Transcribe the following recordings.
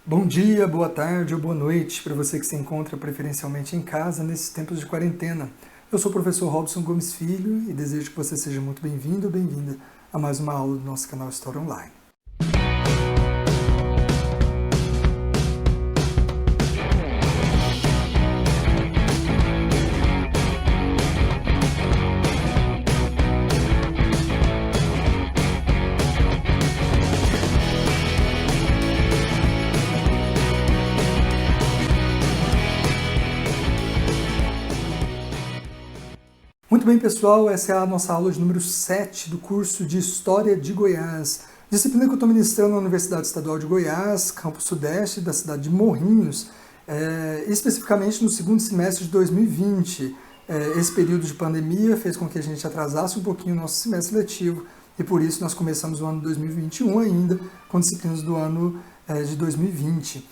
Bom dia, boa tarde ou boa noite para você que se encontra preferencialmente em casa nesses tempos de quarentena. Eu sou o professor Robson Gomes Filho e desejo que você seja muito bem-vindo ou bem-vinda a mais uma aula do nosso canal História Online. Muito bem, pessoal, essa é a nossa aula de número 7 do curso de História de Goiás, disciplina que eu estou ministrando na Universidade Estadual de Goiás, campus sudeste da cidade de Morrinhos, especificamente no segundo semestre de 2020. Esse período de pandemia fez com que a gente atrasasse um pouquinho o nosso semestre letivo e por isso nós começamos o ano 2021 ainda com disciplinas do ano de 2020.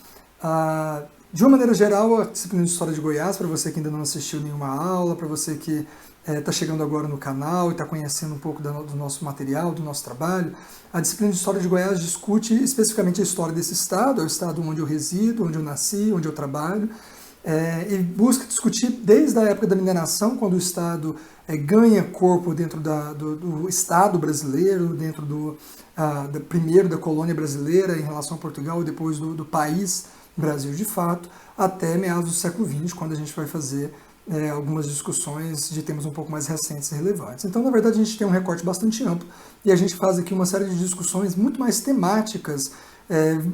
De uma maneira geral, a disciplina de História de Goiás, para você que ainda não assistiu nenhuma aula, para você que está chegando agora no canal e está conhecendo um pouco do nosso material, do nosso trabalho, a disciplina de História de Goiás discute especificamente a história desse estado, é o estado onde eu resido, onde eu nasci, onde eu trabalho, e busca discutir desde a época da mineração, quando o estado ganha corpo dentro do estado brasileiro, dentro primeiro da colônia brasileira em relação a Portugal e depois do país Brasil de fato, até meados do século XX, quando a gente vai fazer algumas discussões de temas um pouco mais recentes e relevantes. Então, na verdade, a gente tem um recorte bastante amplo e a gente faz aqui uma série de discussões muito mais temáticas,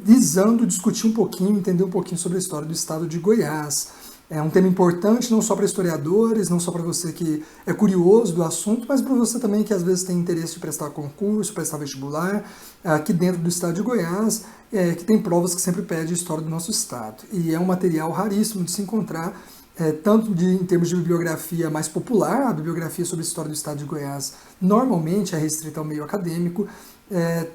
visando discutir um pouquinho, entender um pouquinho sobre a história do estado de Goiás. É um tema importante não só para historiadores, não só para você que é curioso do assunto, mas para você também que às vezes tem interesse de prestar concurso, prestar vestibular, aqui dentro do estado de Goiás, que tem provas que sempre pede a história do nosso estado. E é um material raríssimo de se encontrar, tanto em termos de bibliografia mais popular, a bibliografia sobre a história do estado de Goiás normalmente é restrita ao meio acadêmico,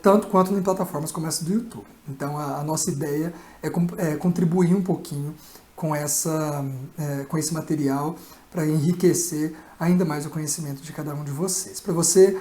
tanto quanto em plataformas como essa do YouTube. Então a nossa ideia é contribuir um pouquinho com esse material para enriquecer ainda mais o conhecimento de cada um de vocês. Para você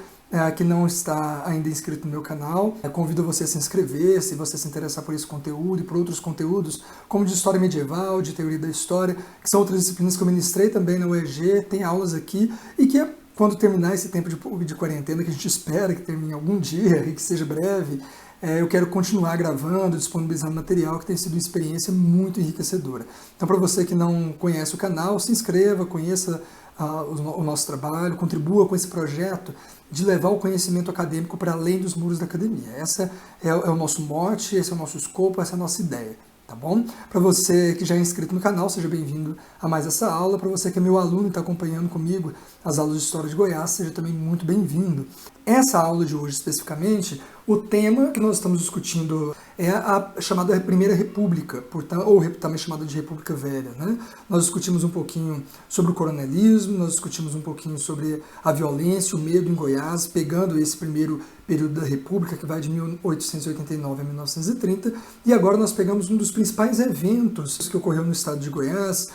que não está ainda inscrito no meu canal, convido você a se inscrever, se você se interessar por esse conteúdo e por outros conteúdos, como de história medieval, de teoria da história, que são outras disciplinas que eu ministrei também na UEG, tem aulas aqui, e que quando terminar esse tempo de quarentena, que a gente espera que termine algum dia e que seja breve, eu quero continuar gravando, disponibilizando material que tem sido uma experiência muito enriquecedora. Então, para você que não conhece o canal, se inscreva, conheça o nosso trabalho, contribua com esse projeto de levar o conhecimento acadêmico para além dos muros da academia. Esse é o nosso mote, esse é o nosso escopo, essa é a nossa ideia. Tá bom? Para você que já é inscrito no canal, seja bem-vindo a mais essa aula. Para você que é meu aluno e está acompanhando comigo as aulas de História de Goiás, seja também muito bem-vindo. Essa aula de hoje, especificamente, o tema que nós estamos discutindo é a chamada Primeira República, ou também chamada de República Velha, né? Nós discutimos um pouquinho sobre o coronelismo, nós discutimos um pouquinho sobre a violência, o medo em Goiás, pegando esse primeiro período da República, que vai de 1889 a 1930, e agora nós pegamos um dos principais eventos que ocorreu no estado de Goiás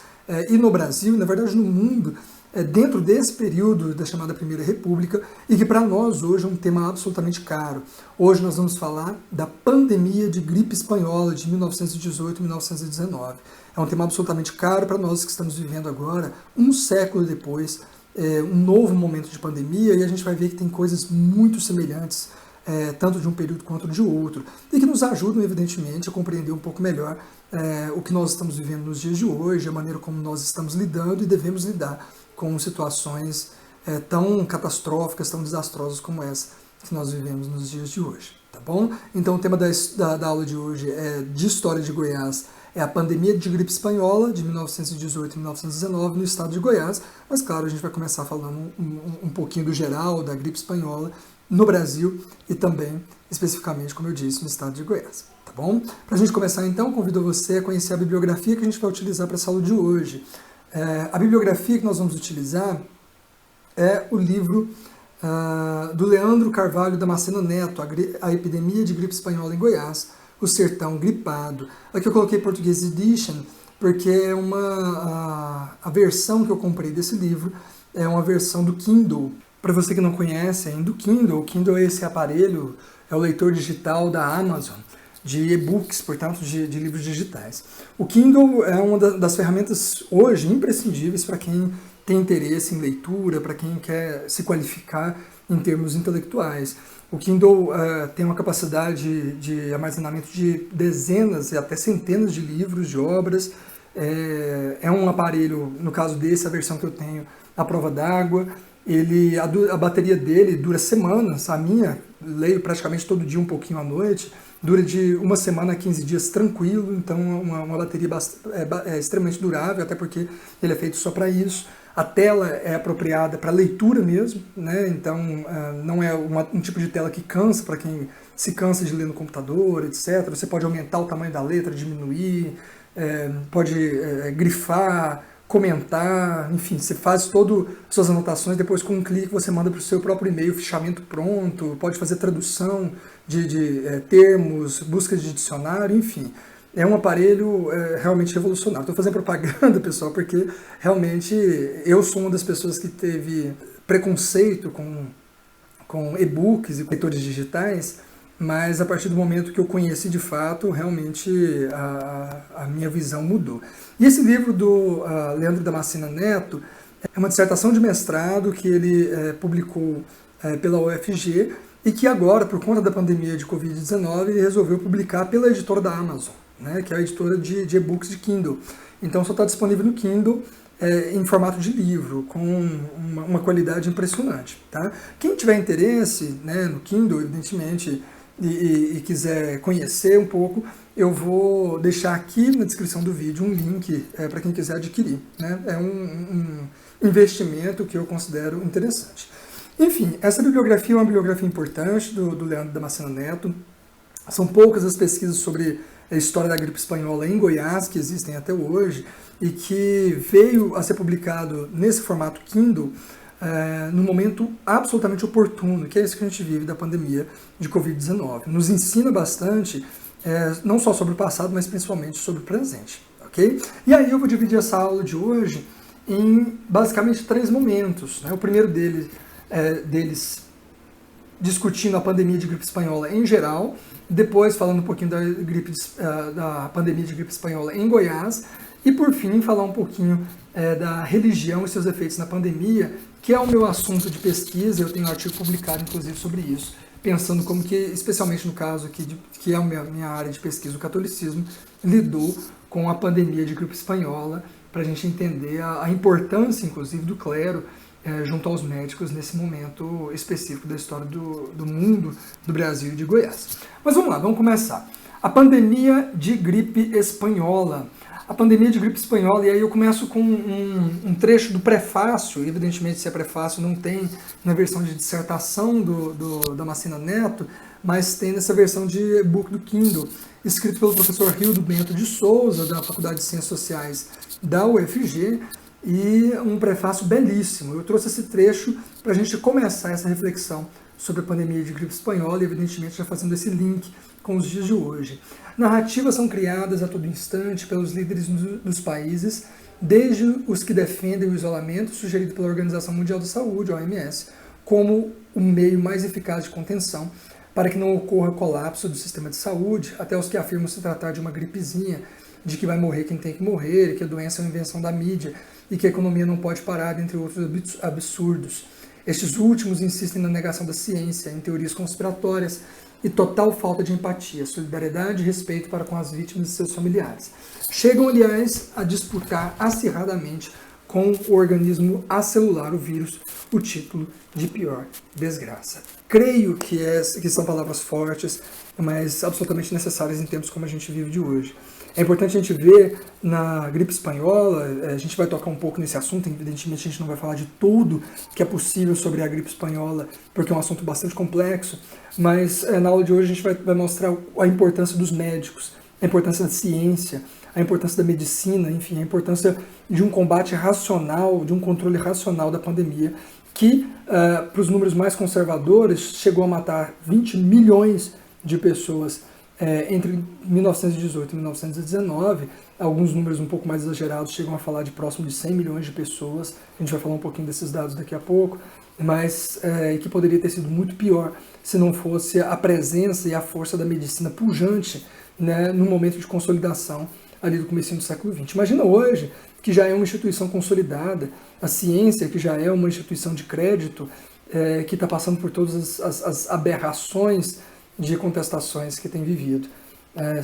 e no Brasil, na verdade no mundo, dentro desse período da chamada Primeira República, e que para nós hoje é um tema absolutamente caro. Hoje nós vamos falar da pandemia de gripe espanhola de 1918 e 1919. É um tema absolutamente caro para nós que estamos vivendo agora, um século depois, um novo momento de pandemia, e a gente vai ver que tem coisas muito semelhantes, tanto de um período quanto de outro, e que nos ajudam, evidentemente, a compreender um pouco melhor o que nós estamos vivendo nos dias de hoje, a maneira como nós estamos lidando e devemos lidar com situações tão catastróficas, tão desastrosas como essa que nós vivemos nos dias de hoje, tá bom? Então o tema da aula de hoje de História de Goiás, é a pandemia de gripe espanhola de 1918 e 1919 no estado de Goiás, mas claro, a gente vai começar falando um pouquinho do geral da gripe espanhola no Brasil e também, especificamente, como eu disse, no estado de Goiás, tá bom? Para a gente começar então, convido você a conhecer a bibliografia que a gente vai utilizar para essa aula de hoje. A bibliografia que nós vamos utilizar é o livro do Leandro Carvalho Damasceno Neto, A Epidemia de Gripe Espanhola em Goiás, O Sertão Gripado. Aqui eu coloquei Português Edition, porque a versão que eu comprei desse livro é uma versão do Kindle. Para você que não conhece ainda o Kindle é esse aparelho, é o leitor digital da Amazon, de e-books, portanto, de livros digitais. O Kindle é uma das ferramentas hoje imprescindíveis para quem tem interesse em leitura, para quem quer se qualificar em termos intelectuais. O Kindle tem uma capacidade de armazenamento de dezenas e até centenas de livros, de obras. É um aparelho, no caso desse, a versão que eu tenho, à prova d'água. A bateria dele dura semanas. A minha, leio praticamente todo dia, um pouquinho à noite, dura de 1 semana a 15 dias tranquilo. Então uma bateria extremamente durável, até porque ele é feito só para isso. A tela é apropriada para leitura mesmo, né? Então não é um tipo de tela que cansa para quem se cansa de ler no computador, etc. Você pode aumentar o tamanho da letra, diminuir, pode grifar, comentar, enfim, você faz todas as suas anotações, depois com um clique você manda para o seu próprio e-mail, fichamento pronto, pode fazer tradução de termos, busca de dicionário, enfim. É um aparelho realmente revolucionário. Estou fazendo propaganda, pessoal, porque realmente eu sou uma das pessoas que teve preconceito com e-books e leitores digitais, mas a partir do momento que eu conheci de fato, realmente a minha visão mudou. E esse livro do Leandro Damasceno Neto é uma dissertação de mestrado que ele publicou pela UFG e que agora, por conta da pandemia de Covid-19, ele resolveu publicar pela editora da Amazon, né, que é a editora de e-books de Kindle. Então só está disponível no Kindle em formato de livro, com uma qualidade impressionante. Tá? Quem tiver interesse, né, no Kindle, evidentemente, e quiser conhecer um pouco, eu vou deixar aqui na descrição do vídeo um link para quem quiser adquirir. Né? É um investimento que eu considero interessante. Enfim, essa bibliografia é uma bibliografia importante do Leandro Damasceno Neto. São poucas as pesquisas sobre a história da gripe espanhola em Goiás, que existem até hoje, e que veio a ser publicado nesse formato Kindle no momento absolutamente oportuno, que é isso que a gente vive da pandemia de Covid-19. Nos ensina bastante, não só sobre o passado, mas principalmente sobre o presente. Okay? E aí eu vou dividir essa aula de hoje em basicamente 3 momentos. Né? O primeiro deles discutindo a pandemia de gripe espanhola em geral, depois falando um pouquinho da pandemia de gripe espanhola em Goiás, e por fim falar um pouquinho da religião e seus efeitos na pandemia, que é o meu assunto de pesquisa. Eu tenho um artigo publicado inclusive sobre isso, pensando como que, especialmente no caso aqui, que é a minha área de pesquisa, o catolicismo, lidou com a pandemia de gripe espanhola, para a gente entender a importância, inclusive, do clero junto aos médicos nesse momento específico da história do mundo, do Brasil e de Goiás. Mas vamos lá, vamos começar. A pandemia de gripe espanhola. A pandemia de gripe espanhola, e aí eu começo com um trecho do prefácio. Evidentemente, se é prefácio, não tem na versão de dissertação do Damasceno Neto, mas tem nessa versão de e-book do Kindle, escrito pelo professor Rildo Bento de Souza, da Faculdade de Ciências Sociais da UFG, e um prefácio belíssimo. Eu trouxe esse trecho para a gente começar essa reflexão sobre a pandemia de gripe espanhola e, evidentemente, já fazendo esse link com os dias de hoje. Narrativas são criadas a todo instante pelos líderes dos países, desde os que defendem o isolamento sugerido pela Organização Mundial da Saúde, a OMS, como o meio mais eficaz de contenção para que não ocorra colapso do sistema de saúde, até os que afirmam se tratar de uma gripezinha, de que vai morrer quem tem que morrer, que a doença é uma invenção da mídia e que a economia não pode parar, dentre outros absurdos. Estes últimos insistem na negação da ciência, em teorias conspiratórias e total falta de empatia, solidariedade e respeito para com as vítimas e seus familiares. Chegam, aliás, a disputar acirradamente com o organismo acelular, o vírus, o título de pior desgraça. Creio que são palavras fortes, mas absolutamente necessárias em tempos como a gente vive de hoje. É importante a gente ver na gripe espanhola, a gente vai tocar um pouco nesse assunto, evidentemente a gente não vai falar de tudo que é possível sobre a gripe espanhola, porque é um assunto bastante complexo, mas na aula de hoje a gente vai mostrar a importância dos médicos, a importância da ciência, a importância da medicina, enfim, a importância de um combate racional, de um controle racional da pandemia, que, para os números mais conservadores, chegou a matar 20 milhões de pessoas entre 1918 e 1919, alguns números um pouco mais exagerados chegam a falar de próximo de 100 milhões de pessoas, a gente vai falar um pouquinho desses dados daqui a pouco, mas que poderia ter sido muito pior se não fosse a presença e a força da medicina pujante, né, no momento de consolidação ali do comecinho do século XX. Imagina hoje, que já é uma instituição consolidada, a ciência, que já é uma instituição de crédito, que está passando por todas as aberrações de contestações que tem vivido.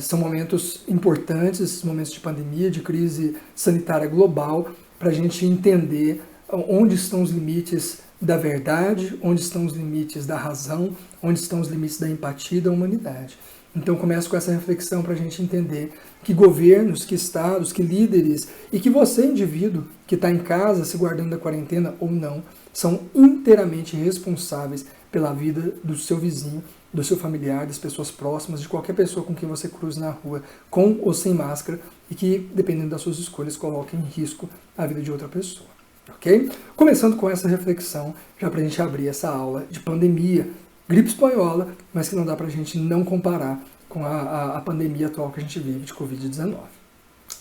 São momentos importantes, momentos de pandemia, de crise sanitária global, para a gente entender onde estão os limites da verdade, onde estão os limites da razão, onde estão os limites da empatia e da humanidade. Então começo com essa reflexão para a gente entender que governos, que estados, que líderes e que você, indivíduo, que está em casa se guardando da quarentena ou não, são inteiramente responsáveis pela vida do seu vizinho, do seu familiar, das pessoas próximas, de qualquer pessoa com quem você cruze na rua, com ou sem máscara, e que, dependendo das suas escolhas, coloquem em risco a vida de outra pessoa. Ok? Começando com essa reflexão, já para a gente abrir essa aula de pandemia, gripe espanhola, mas que não dá para a gente não comparar com a pandemia atual que a gente vive de Covid-19.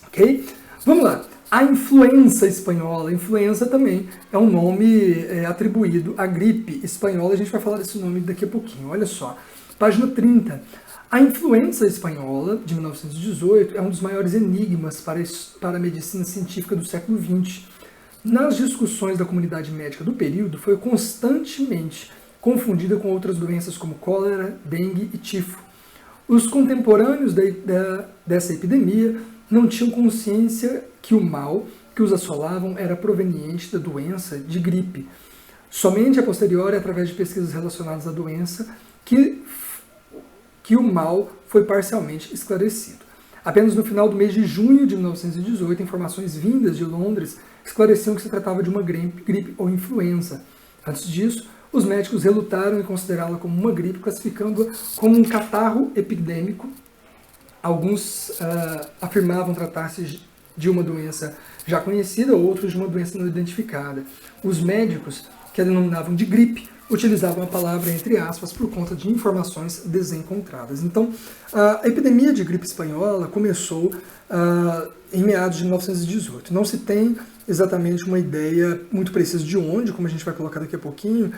Ok? Vamos lá. A influenza espanhola, influenza também é um nome atribuído à gripe espanhola, a gente vai falar desse nome daqui a pouquinho. Olha só, página 30. A influenza espanhola, de 1918, é um dos maiores enigmas para a medicina científica do século XX. Nas discussões da comunidade médica do período, foi constantemente confundida com outras doenças como cólera, dengue e tifo. Os contemporâneos dessa epidemia não tinham consciência que o mal que os assolavam era proveniente da doença de gripe. Somente a posteriori, através de pesquisas relacionadas à doença, que o mal foi parcialmente esclarecido. Apenas no final do mês de junho de 1918, informações vindas de Londres esclareciam que se tratava de uma gripe ou influenza. Antes disso, os médicos relutaram em considerá-la como uma gripe, classificando-a como um catarro epidêmico. Alguns afirmavam tratar-se de uma doença já conhecida, outros de uma doença não identificada. Os médicos, que a denominavam de gripe, utilizavam a palavra entre aspas por conta de informações desencontradas. Então, a epidemia de gripe espanhola começou em meados de 1918. Não se tem exatamente uma ideia muito precisa de onde, como a gente vai colocar daqui a pouquinho,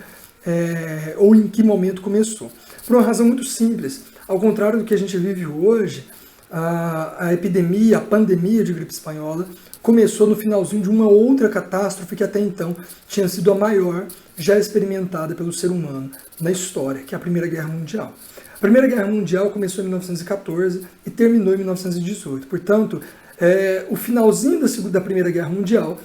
ou em que momento começou. Por uma razão muito simples. Ao contrário do que a gente vive hoje, a epidemia, a pandemia de gripe espanhola começou no finalzinho de uma outra catástrofe que até então tinha sido a maior já experimentada pelo ser humano na história, que é a Primeira Guerra Mundial. A Primeira Guerra Mundial começou em 1914 e terminou em 1918. Portanto, o finalzinho da Primeira Guerra Mundial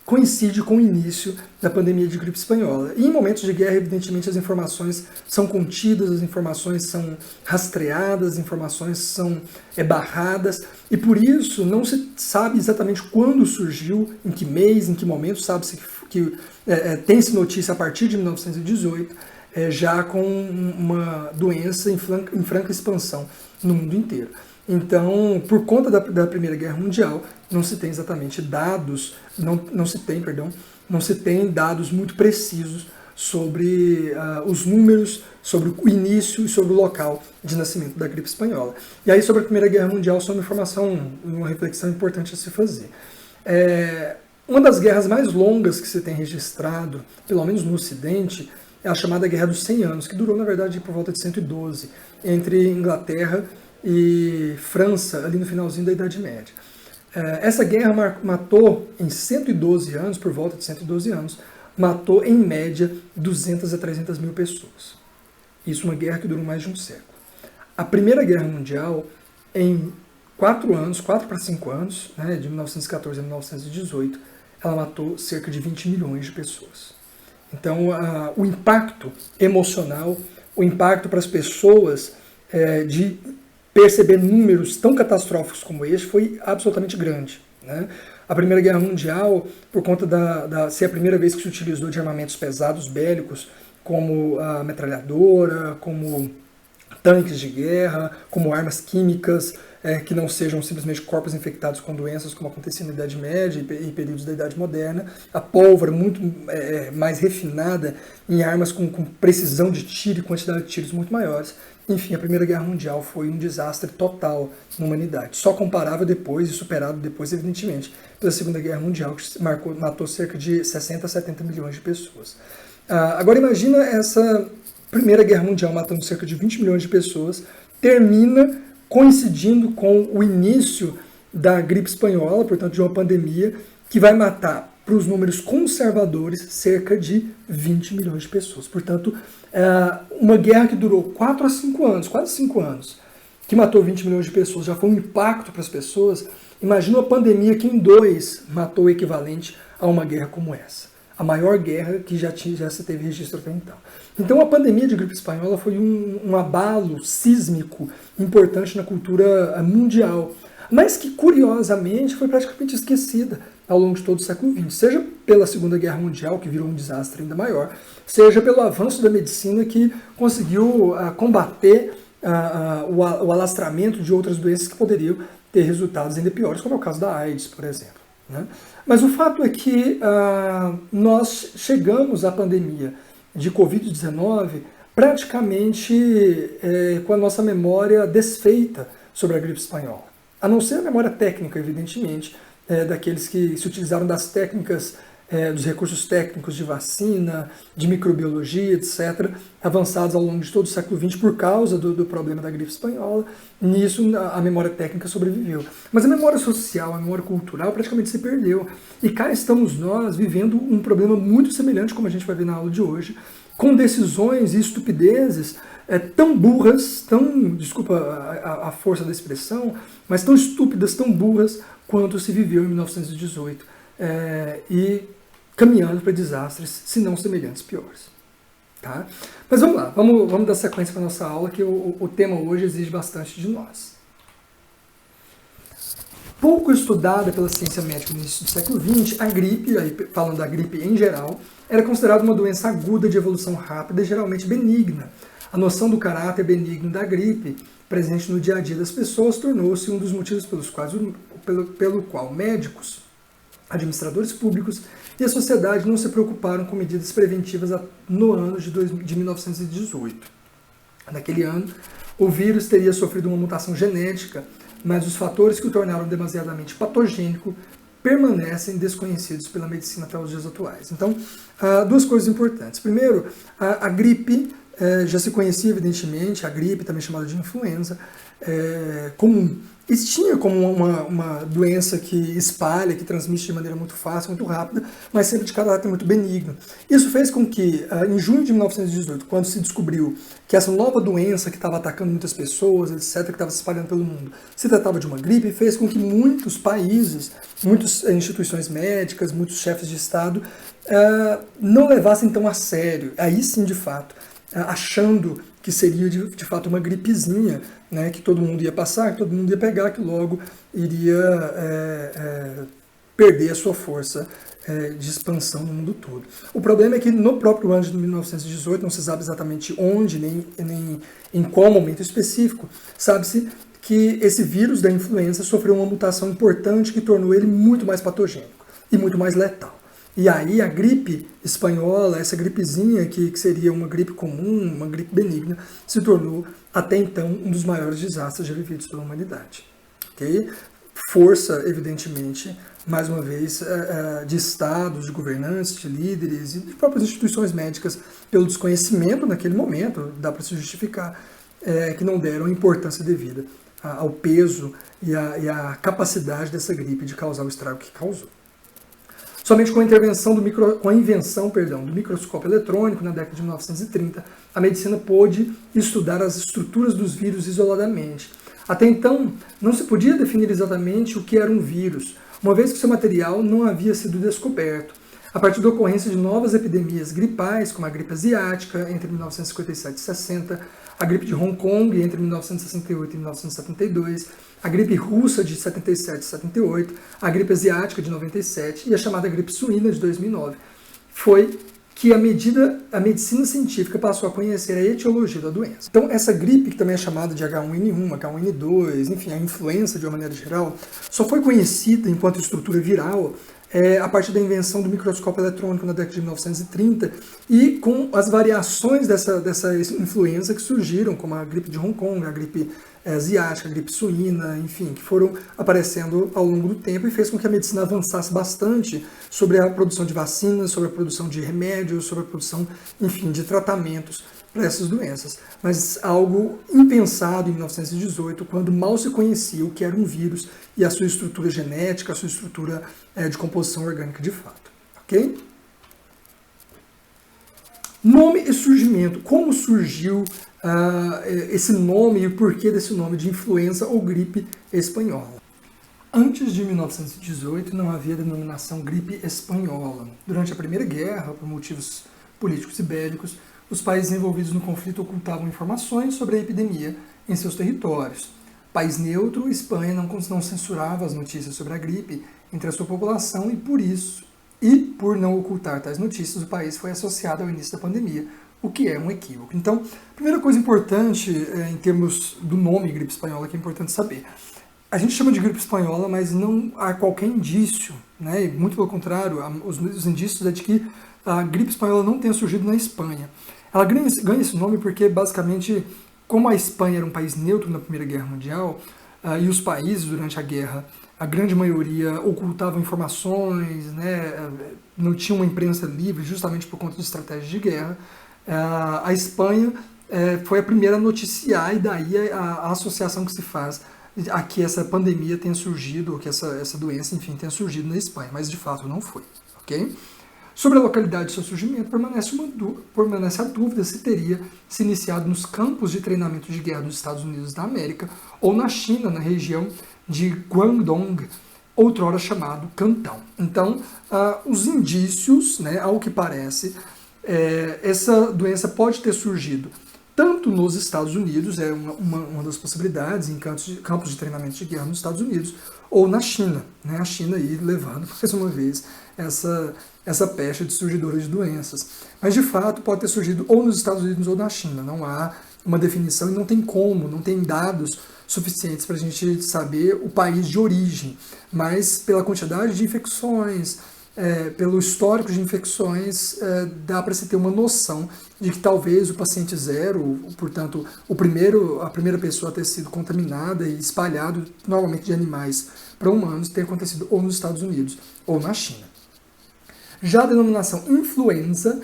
coincide com o início da pandemia de gripe espanhola. E em momentos de guerra, evidentemente, as informações são contidas, as informações são rastreadas, as informações são barradas, e por isso não se sabe exatamente quando surgiu, em que mês, em que momento, sabe-se que tem-se notícia a partir de 1918, já com uma doença em franca expansão no mundo inteiro. Então, por conta da Primeira Guerra Mundial, não se tem exatamente dados, não se tem dados muito precisos sobre os números, sobre o início e sobre o local de nascimento da gripe espanhola. E aí, sobre a Primeira Guerra Mundial, só uma informação, uma reflexão importante a se fazer. Uma das guerras mais longas que se tem registrado, pelo menos no Ocidente, é a chamada Guerra dos 100 Anos, que durou, na verdade, por volta de 112, entre Inglaterra e França, ali no finalzinho da Idade Média. Essa guerra matou em 112 anos, por volta de 112 anos, matou em média 200 a 300 mil pessoas. Isso uma guerra que durou mais de um século. A Primeira Guerra Mundial, em 4 para 5 anos, né, de 1914 a 1918, ela matou cerca de 20 milhões de pessoas. Então, o impacto emocional, o impacto para as pessoas de perceber números tão catastróficos como este foi absolutamente grande, né? A Primeira Guerra Mundial, por conta de ser a primeira vez que se utilizou de armamentos pesados bélicos, como a metralhadora, como tanques de guerra, como armas químicas, que não sejam simplesmente corpos infectados com doenças, como acontecia na Idade Média e períodos da Idade Moderna. A pólvora muito mais refinada em armas com precisão de tiro e quantidade de tiros muito maiores. Enfim, a Primeira Guerra Mundial foi um desastre total na humanidade. Só comparável depois e superado depois, evidentemente, pela Segunda Guerra Mundial, que matou cerca de 60 a 70 milhões de pessoas. Agora imagina essa Primeira Guerra Mundial matando cerca de 20 milhões de pessoas, termina coincidindo com o início da gripe espanhola, portanto de uma pandemia, que vai matar, para os números conservadores, cerca de 20 milhões de pessoas. Portanto, uma guerra que durou 4 a 5 anos, quase 5 anos, que matou 20 milhões de pessoas, já foi um impacto para as pessoas. Imagina uma pandemia que em 2 matou o equivalente a uma guerra como essa. A maior guerra que já se teve registro até então. Então a pandemia de gripe espanhola foi um abalo sísmico importante na cultura mundial, mas que curiosamente foi praticamente esquecida ao longo de todo o século XX, seja pela Segunda Guerra Mundial, que virou um desastre ainda maior, seja pelo avanço da medicina que conseguiu combater o alastramento de outras doenças que poderiam ter resultados ainda piores, como é o caso da AIDS, por exemplo, né? Mas o fato é que nós chegamos à pandemia de Covid-19 praticamente com a nossa memória desfeita sobre a gripe espanhola. A não ser a memória técnica, evidentemente, daqueles que se utilizaram das técnicas, dos recursos técnicos de vacina, de microbiologia, etc., avançados ao longo de todo o século XX por causa do problema da gripe espanhola. Nisso a memória técnica sobreviveu. Mas a memória social, a memória cultural praticamente se perdeu. E cá estamos nós vivendo um problema muito semelhante, como a gente vai ver na aula de hoje, com decisões e estupidezes tão burras, desculpa a força da expressão, mas tão estúpidas, tão burras quanto se viveu em 1918. E caminhando para desastres, se não semelhantes, piores. Tá? Mas vamos lá, vamos dar sequência para a nossa aula, que o tema hoje exige bastante de nós. Pouco estudada pela ciência médica no início do século XX, a gripe, aí falando da gripe em geral, era considerada uma doença aguda de evolução rápida e geralmente benigna. A noção do caráter benigno da gripe, presente no dia a dia das pessoas, tornou-se um dos motivos pelo qual médicos, administradores públicos e a sociedade não se preocuparam com medidas preventivas no ano de 1918. Naquele ano, o vírus teria sofrido uma mutação genética, mas os fatores que o tornaram demasiadamente patogênico permanecem desconhecidos pela medicina até os dias atuais. Então, duas coisas importantes. Primeiro, a gripe já se conhecia, evidentemente, a gripe, também chamada de influenza, comum. Existia como uma doença que espalha, que transmite de maneira muito fácil, muito rápida, mas sempre de caráter muito benigno. Isso fez com que, em junho de 1918, quando se descobriu que essa nova doença que estava atacando muitas pessoas, etc., que estava se espalhando pelo mundo, se tratava de uma gripe, fez com que muitos países, muitas instituições médicas, muitos chefes de Estado, não levassem tão a sério, aí sim, de fato, achando que seria de fato uma gripezinha, né, que todo mundo ia passar, que todo mundo ia pegar, que logo iria perder a sua força de expansão no mundo todo. O problema é que no próprio ano de 1918, não se sabe exatamente onde, nem em qual momento específico, sabe-se que esse vírus da influenza sofreu uma mutação importante que tornou ele muito mais patogênico e muito mais letal. E aí a gripe espanhola, essa gripezinha que seria uma gripe comum, uma gripe benigna, se tornou até então um dos maiores desastres já vividos pela humanidade. Okay? Força, evidentemente, mais uma vez, de estados, de governantes, de líderes e de próprias instituições médicas, pelo desconhecimento naquele momento, dá para se justificar, que não deram a importância devida ao peso e à capacidade dessa gripe de causar o estrago que causou. Somente com a invenção do microscópio eletrônico na década de 1930, a medicina pôde estudar as estruturas dos vírus isoladamente. Até então, não se podia definir exatamente o que era um vírus, uma vez que seu material não havia sido descoberto. A partir da ocorrência de novas epidemias gripais, como a gripe asiática entre 1957 e 60, a gripe de Hong Kong entre 1968 e 1972, a gripe russa de 77 e 78, a gripe asiática de 97 e a chamada gripe suína de 2009, foi que a medicina científica passou a conhecer a etiologia da doença. Então, essa gripe, que também é chamada de H1N1, H1N2, enfim, a influenza de uma maneira geral, só foi conhecida enquanto estrutura viral a partir da invenção do microscópio eletrônico na década de 1930 e com as variações dessa influenza que surgiram, como a gripe de Hong Kong, a gripe asiática, a gripe suína, enfim, que foram aparecendo ao longo do tempo e fez com que a medicina avançasse bastante sobre a produção de vacinas, sobre a produção de remédios, sobre a produção, enfim, de tratamentos para essas doenças. Mas algo impensado em 1918, quando mal se conhecia o que era um vírus e a sua estrutura genética, a sua estrutura de composição orgânica de fato. Ok? Nome e surgimento. Como surgiu esse nome e o porquê desse nome de influenza ou gripe espanhola? Antes de 1918 não havia denominação gripe espanhola. Durante a Primeira Guerra, por motivos políticos e bélicos, os países envolvidos no conflito ocultavam informações sobre a epidemia em seus territórios. País neutro, Espanha não censurava as notícias sobre a gripe entre a sua população e por não ocultar tais notícias, o país foi associado ao início da pandemia, o que é um equívoco. Então, a primeira coisa importante em termos do nome gripe espanhola que é importante saber. A gente chama de gripe espanhola, mas não há qualquer indício, né? Muito pelo contrário, os indícios é de que a gripe espanhola não tenha surgido na Espanha. Ela ganha esse nome porque, basicamente, como a Espanha era um país neutro na Primeira Guerra Mundial, e os países, durante a guerra, a grande maioria ocultavam informações, né, não tinha uma imprensa livre, justamente por conta de estratégias de guerra, a Espanha foi a primeira a noticiar, e daí a associação que se faz a que essa pandemia tenha surgido, ou que essa doença, enfim, tenha surgido na Espanha, mas de fato não foi, ok? Sobre a localidade de seu surgimento, permanece a dúvida se teria se iniciado nos campos de treinamento de guerra dos Estados Unidos da América ou na China, na região de Guangdong, outrora chamado Cantão. Então, os indícios, né, ao que parece, essa doença pode ter surgido tanto nos Estados Unidos, é uma das possibilidades, em campos de treinamento de guerra nos Estados Unidos, ou na China, né? A China aí levando, mais uma vez, essa pecha de surgidora de doenças. Mas, de fato, pode ter surgido ou nos Estados Unidos ou na China. Não há uma definição e não tem dados suficientes para a gente saber o país de origem. Mas, pela quantidade de infecções, pelo histórico de infecções, dá para se ter uma noção de que talvez o paciente zero, portanto, a primeira pessoa a ter sido contaminada e espalhado, normalmente de animais para humanos, tenha acontecido ou nos Estados Unidos ou na China. Já a denominação influenza,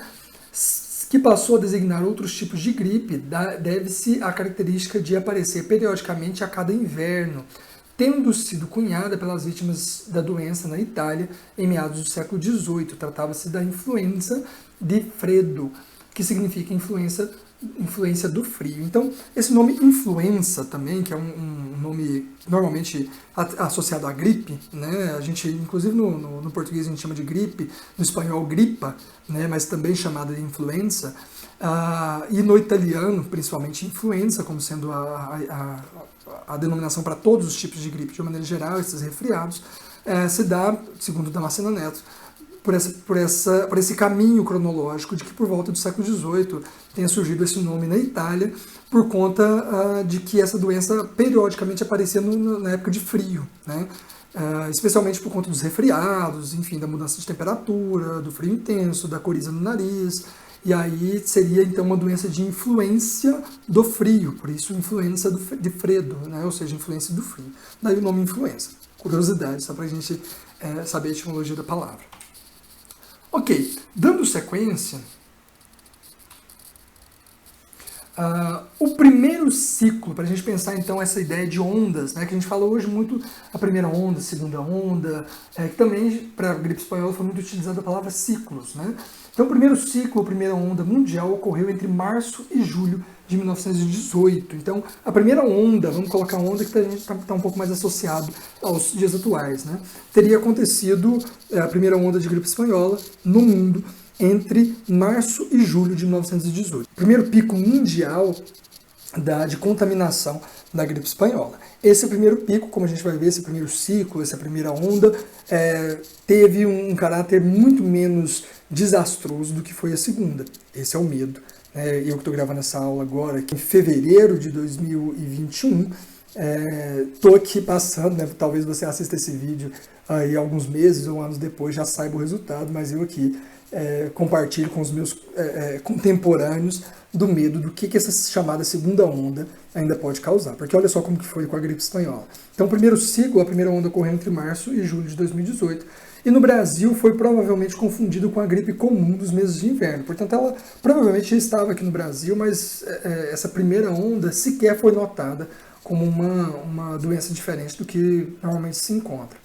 que passou a designar outros tipos de gripe, deve-se à característica de aparecer periodicamente a cada inverno, tendo sido cunhada pelas vítimas da doença na Itália em meados do século XVIII. Tratava-se da influenza de freddo, que significa influência do frio. Então, esse nome influenza também, que é um nome normalmente associado à gripe, né? A gente, inclusive no português a gente chama de gripe, no espanhol gripa, né? Mas também chamada de influenza, e no italiano, principalmente influenza, como sendo a denominação para todos os tipos de gripe, de uma maneira geral, esses resfriados, se dá, segundo Damasceno Neto, por esse caminho cronológico de que por volta do século XVIII tenha surgido esse nome na Itália, por conta de que essa doença periodicamente aparecia na época de frio, né? Especialmente por conta dos resfriados, enfim, da mudança de temperatura, do frio intenso, da coriza no nariz, e aí seria então uma doença de influência do frio, por isso influenza de freddo, né? Ou seja, influência do frio. Daí o nome influenza. Curiosidade, só para a gente saber a etimologia da palavra. Ok, dando sequência, o primeiro ciclo, para a gente pensar então essa ideia de ondas, né, que a gente fala hoje muito a primeira onda, a segunda onda, que também para a gripe espanhola foi muito utilizada a palavra ciclos, né? Então o primeiro ciclo, a primeira onda mundial ocorreu entre março e julho de 1918. Então a primeira onda, vamos colocar a onda que a gente está um pouco mais associado aos dias atuais, né? Teria acontecido a primeira onda de gripe espanhola no mundo entre março e julho de 1918. O primeiro pico mundial de contaminação da gripe espanhola. Esse primeiro pico, como a gente vai ver, esse primeiro ciclo, essa primeira onda, teve um caráter muito menos desastroso do que foi a segunda. Esse é o medo. Eu que estou gravando essa aula agora, aqui em fevereiro de 2021, estou aqui passando, né, talvez você assista esse vídeo aí alguns meses ou anos depois, já saiba o resultado, mas eu aqui compartilho com os meus contemporâneos do medo do que essa chamada segunda onda ainda pode causar. Porque olha só como que foi com a gripe espanhola. Então, o primeiro ciclo, a primeira onda ocorreu entre março e julho de 2018, e no Brasil foi provavelmente confundido com a gripe comum dos meses de inverno. Portanto, ela provavelmente já estava aqui no Brasil, mas essa primeira onda sequer foi notada como uma doença diferente do que normalmente se encontra.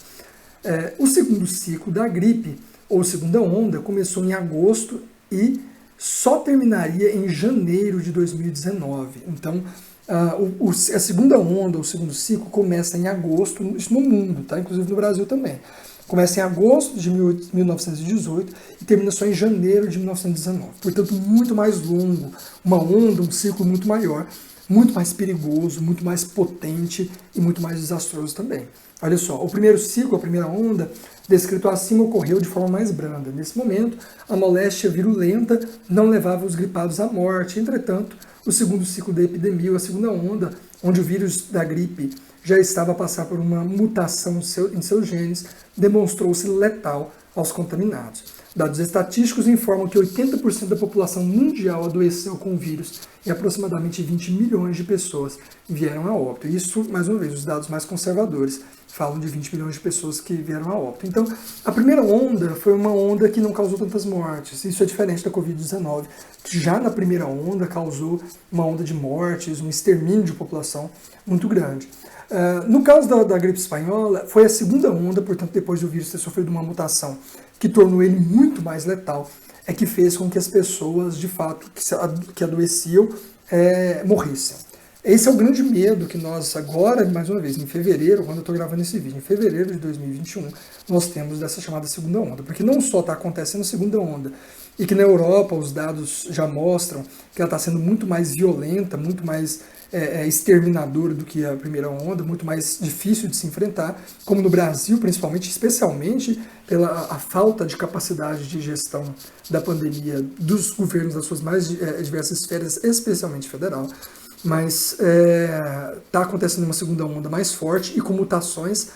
O segundo ciclo da gripe, ou segunda onda, começou em agosto e só terminaria em janeiro de 2019. Então, a segunda onda, o segundo ciclo, começa em agosto, isso no mundo, tá? Inclusive no Brasil também. Começa em agosto de 1918 e termina só em janeiro de 1919. Portanto, muito mais longo, uma onda, um ciclo muito maior, muito mais perigoso, muito mais potente e muito mais desastroso também. Olha só, o primeiro ciclo, a primeira onda, descrito acima, ocorreu de forma mais branda. Nesse momento, a moléstia virulenta não levava os gripados à morte. Entretanto, o segundo ciclo da epidemia, a segunda onda, onde o vírus da gripe já estava a passar por uma mutação em seus genes, demonstrou-se letal aos contaminados. Dados estatísticos informam que 80% da população mundial adoeceu com o vírus e aproximadamente 20 milhões de pessoas vieram a óbito. Isso, mais uma vez, os dados mais conservadores falam de 20 milhões de pessoas que vieram a óbito. Então, a primeira onda foi uma onda que não causou tantas mortes. Isso é diferente da Covid-19, que já na primeira onda causou uma onda de mortes, um extermínio de população muito grande. No caso da gripe espanhola, foi a segunda onda, portanto, depois do vírus ter sofrido uma mutação que tornou ele muito mais letal, que fez com que as pessoas, de fato, que adoeciam, morressem. Esse é o grande medo que nós agora, mais uma vez, em fevereiro, quando eu estou gravando esse vídeo, em fevereiro de 2021, nós temos dessa chamada segunda onda. Porque não só está acontecendo a segunda onda, e que na Europa os dados já mostram que ela está sendo muito mais violenta, muito mais exterminadora do que a primeira onda, muito mais difícil de se enfrentar, como no Brasil, principalmente, especialmente pela a falta de capacidade de gestão da pandemia dos governos das suas mais diversas esferas, especialmente federal. Mas está acontecendo uma segunda onda mais forte e com mutações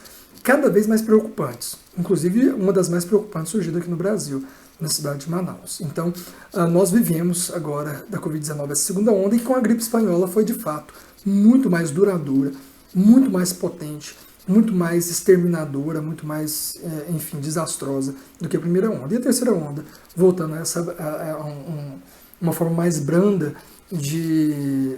cada vez mais preocupantes. Inclusive, uma das mais preocupantes surgiu aqui no Brasil, na cidade de Manaus. Então, nós vivemos agora da Covid-19 essa segunda onda, e com a gripe espanhola foi, de fato, muito mais duradoura, muito mais potente, muito mais exterminadora, muito mais, enfim, desastrosa do que a primeira onda. E a terceira onda, voltando a uma forma mais branda de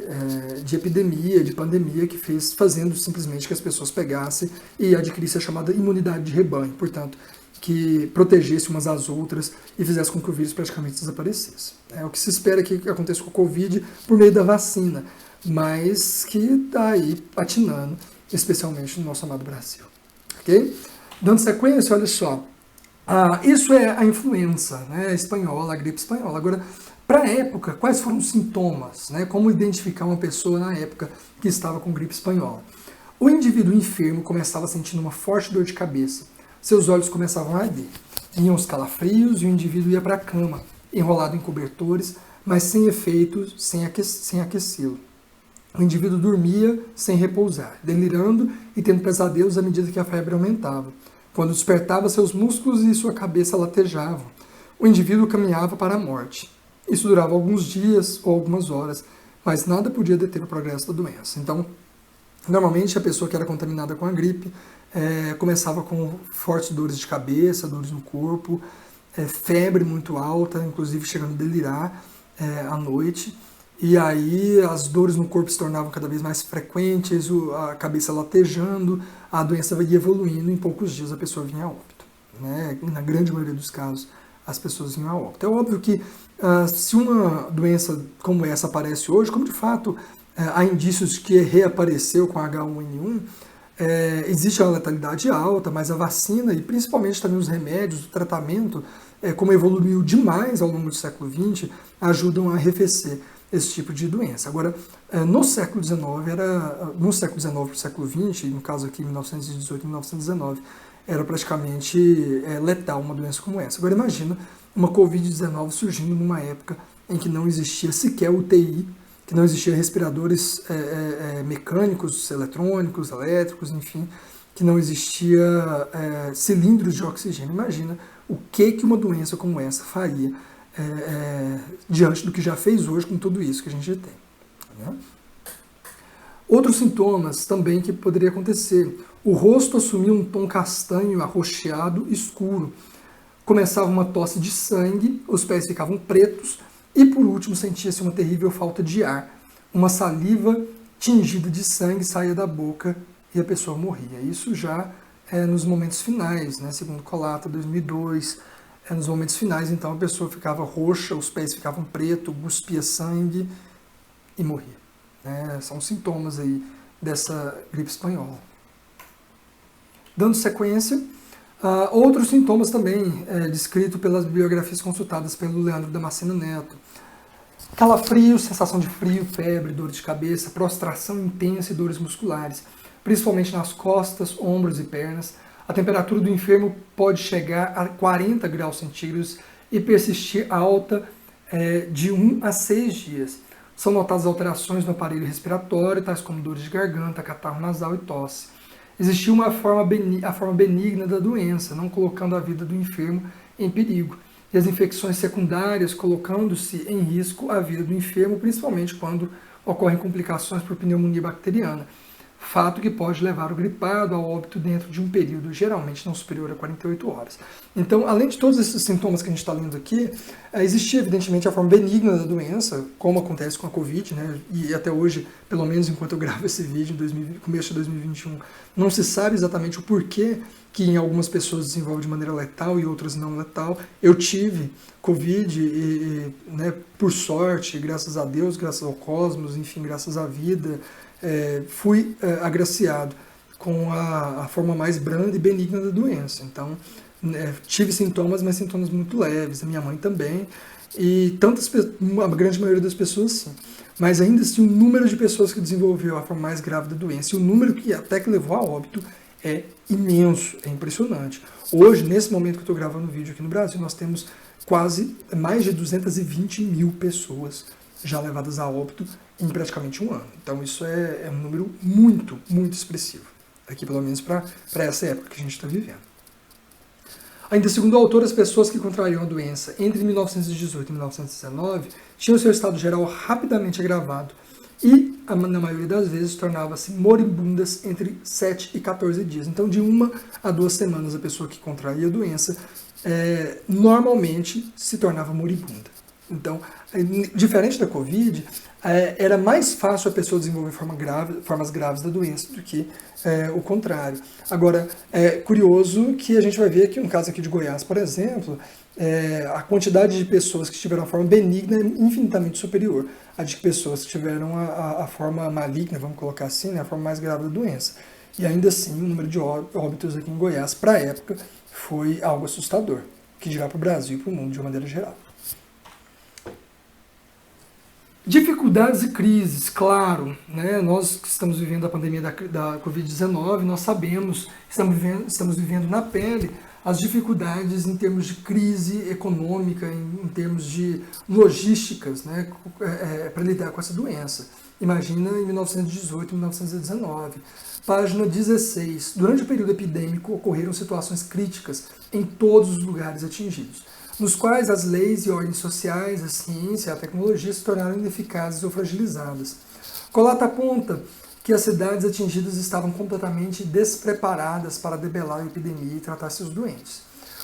epidemia, de pandemia, que fazendo simplesmente que as pessoas pegassem e adquirissem a chamada imunidade de rebanho, portanto, que protegesse umas às outras e fizesse com que o vírus praticamente desaparecesse. É o que se espera que aconteça com o Covid por meio da vacina, mas que está aí patinando, especialmente no nosso amado Brasil. Ok? Dando sequência, olha só, isso é a influenza, né, espanhola, a gripe espanhola. Agora, para a época, quais foram os sintomas? Né? Como identificar uma pessoa na época que estava com gripe espanhola? O indivíduo enfermo começava sentindo uma forte dor de cabeça. Seus olhos começavam a arder. Vinham os calafrios e o indivíduo ia para a cama, enrolado em cobertores, mas sem efeito, sem aquecê-lo. O indivíduo dormia sem repousar, delirando e tendo pesadelos à medida que a febre aumentava. Quando despertava, seus músculos e sua cabeça latejavam. O indivíduo caminhava para a morte. Isso durava alguns dias ou algumas horas, mas nada podia deter o progresso da doença. Então, normalmente a pessoa que era contaminada com a gripe começava com fortes dores de cabeça, dores no corpo, febre muito alta, inclusive chegando a delirar à noite. E aí as dores no corpo se tornavam cada vez mais frequentes, a cabeça latejando, a doença ia evoluindo, em poucos dias a pessoa vinha a óbito. Né? Na grande maioria dos casos, as pessoas vinham a óbito. É óbvio que se uma doença como essa aparece hoje, como de fato há indícios que reapareceu com H1N1, existe a letalidade alta, mas a vacina e principalmente também os remédios, o tratamento, como evoluiu demais ao longo do século XX, ajudam a arrefecer esse tipo de doença. Agora, no século XIX, no século XIX para o século XX, no caso aqui 1918 e 1919, era praticamente letal uma doença como essa. Agora imagina uma Covid-19 surgindo numa época em que não existia sequer UTI, que não existia respiradores mecânicos, eletrônicos, elétricos, enfim, que não existia cilindros de oxigênio. Imagina o que uma doença como essa faria diante do que já fez hoje com tudo isso que a gente tem. Né? Outros sintomas também que poderia acontecer. O rosto assumia um tom castanho, arroxeado, escuro. Começava uma tosse de sangue, os pés ficavam pretos e, por último, sentia-se uma terrível falta de ar. Uma saliva tingida de sangue saía da boca e a pessoa morria. Isso já nos momentos finais, né? Segundo Colata, 2002, nos momentos finais, então, a pessoa ficava roxa, os pés ficavam pretos, cuspia sangue e morria. São sintomas aí dessa gripe espanhola. Dando sequência, outros sintomas também descritos pelas biografias consultadas pelo Leandro Damasceno Neto. Calafrio, sensação de frio, febre, dor de cabeça, prostração intensa e dores musculares, principalmente nas costas, ombros e pernas. A temperatura do enfermo pode chegar a 40 graus centígrados e persistir alta de 1 a 6 dias. São notadas alterações no aparelho respiratório, tais como dores de garganta, catarro nasal e tosse. Existia a forma benigna da doença, não colocando a vida do enfermo em perigo. E as infecções secundárias colocando-se em risco a vida do enfermo, principalmente quando ocorrem complicações por pneumonia bacteriana. Fato que pode levar o gripado ao óbito dentro de um período geralmente não superior a 48 horas. Então, além de todos esses sintomas que a gente está lendo aqui, existia evidentemente a forma benigna da doença, como acontece com a Covid, né? E até hoje, pelo menos enquanto eu gravo esse vídeo, em começo de 2021, não se sabe exatamente o porquê que em algumas pessoas desenvolve de maneira letal e outras não letal. Eu tive Covid né, por sorte, graças a Deus, graças ao cosmos, enfim, graças à vida, fui agraciado com a forma mais branda e benigna da doença. Então, tive sintomas, mas sintomas muito leves, a minha mãe também, e a grande maioria das pessoas sim. Mas ainda assim, o número de pessoas que desenvolveu a forma mais grave da doença e o número que até que levou a óbito é imenso, é impressionante. Hoje, nesse momento que eu estou gravando o vídeo aqui no Brasil, nós temos mais de 220 mil pessoas já levadas a óbito em praticamente um ano. Então isso é um número muito, muito expressivo, aqui pelo menos para essa época que a gente está vivendo. Ainda segundo o autor, as pessoas que contraíam a doença entre 1918 e 1919 tinham seu estado geral rapidamente agravado e, na maioria das vezes, tornava-se moribundas entre 7 e 14 dias. Então, de 1 a 2 semanas, a pessoa que contraía a doença normalmente se tornava moribunda. Então, diferente da Covid, era mais fácil a pessoa desenvolver formas graves da doença do que o contrário. Agora, é curioso que a gente vai ver que no caso aqui de Goiás, por exemplo, a quantidade de pessoas que tiveram a forma benigna é infinitamente superior à de pessoas que tiveram a forma maligna, vamos colocar assim, né, a forma mais grave da doença. E ainda assim, o número de óbitos aqui em Goiás, para a época, foi algo assustador, que dirá para o Brasil e para o mundo de uma maneira geral. Dificuldades e crises, claro, né? Nós que estamos vivendo a pandemia da Covid-19, nós sabemos, estamos vivendo na pele as dificuldades em termos de crise econômica, em termos de logísticas, né? Para lidar com essa doença. Imagina em 1918, 1919. Página 16. Durante o período epidêmico ocorreram situações críticas em todos os lugares atingidos, nos quais as leis e ordens sociais, a ciência e a tecnologia se tornaram ineficazes ou fragilizadas. Colata aponta que as cidades atingidas estavam completamente despreparadas para debelar a epidemia e tratar seus doentes.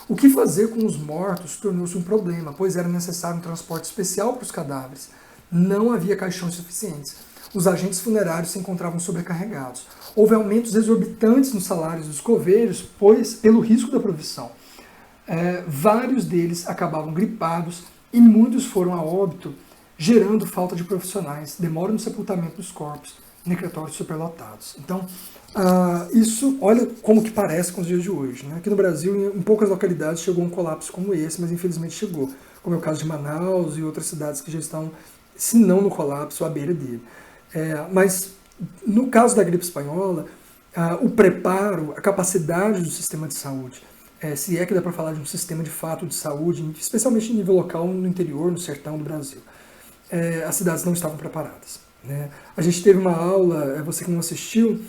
O que fazer com os mortos tornou-se um problema, pois era necessário um transporte especial para os cadáveres. Não havia caixões suficientes. Os agentes funerários se encontravam sobrecarregados. Houve aumentos exorbitantes nos salários dos coveiros, pois pelo risco da profissão. Vários deles acabavam gripados e muitos foram a óbito, gerando falta de profissionais, demora no sepultamento dos corpos, necrotórios superlotados. Então, isso, olha como que parece com os dias de hoje. Né? Aqui no Brasil, em poucas localidades, chegou um colapso como esse, mas infelizmente chegou, como é o caso de Manaus e outras cidades que já estão se não no colapso, à beira dele. Mas no caso da gripe espanhola, o preparo, a capacidade do sistema de saúde, se é que dá para falar de um sistema de fato de saúde, especialmente em nível local, no interior, no sertão do Brasil, as cidades não estavam preparadas. Né? A gente teve uma aula, você que não assistiu,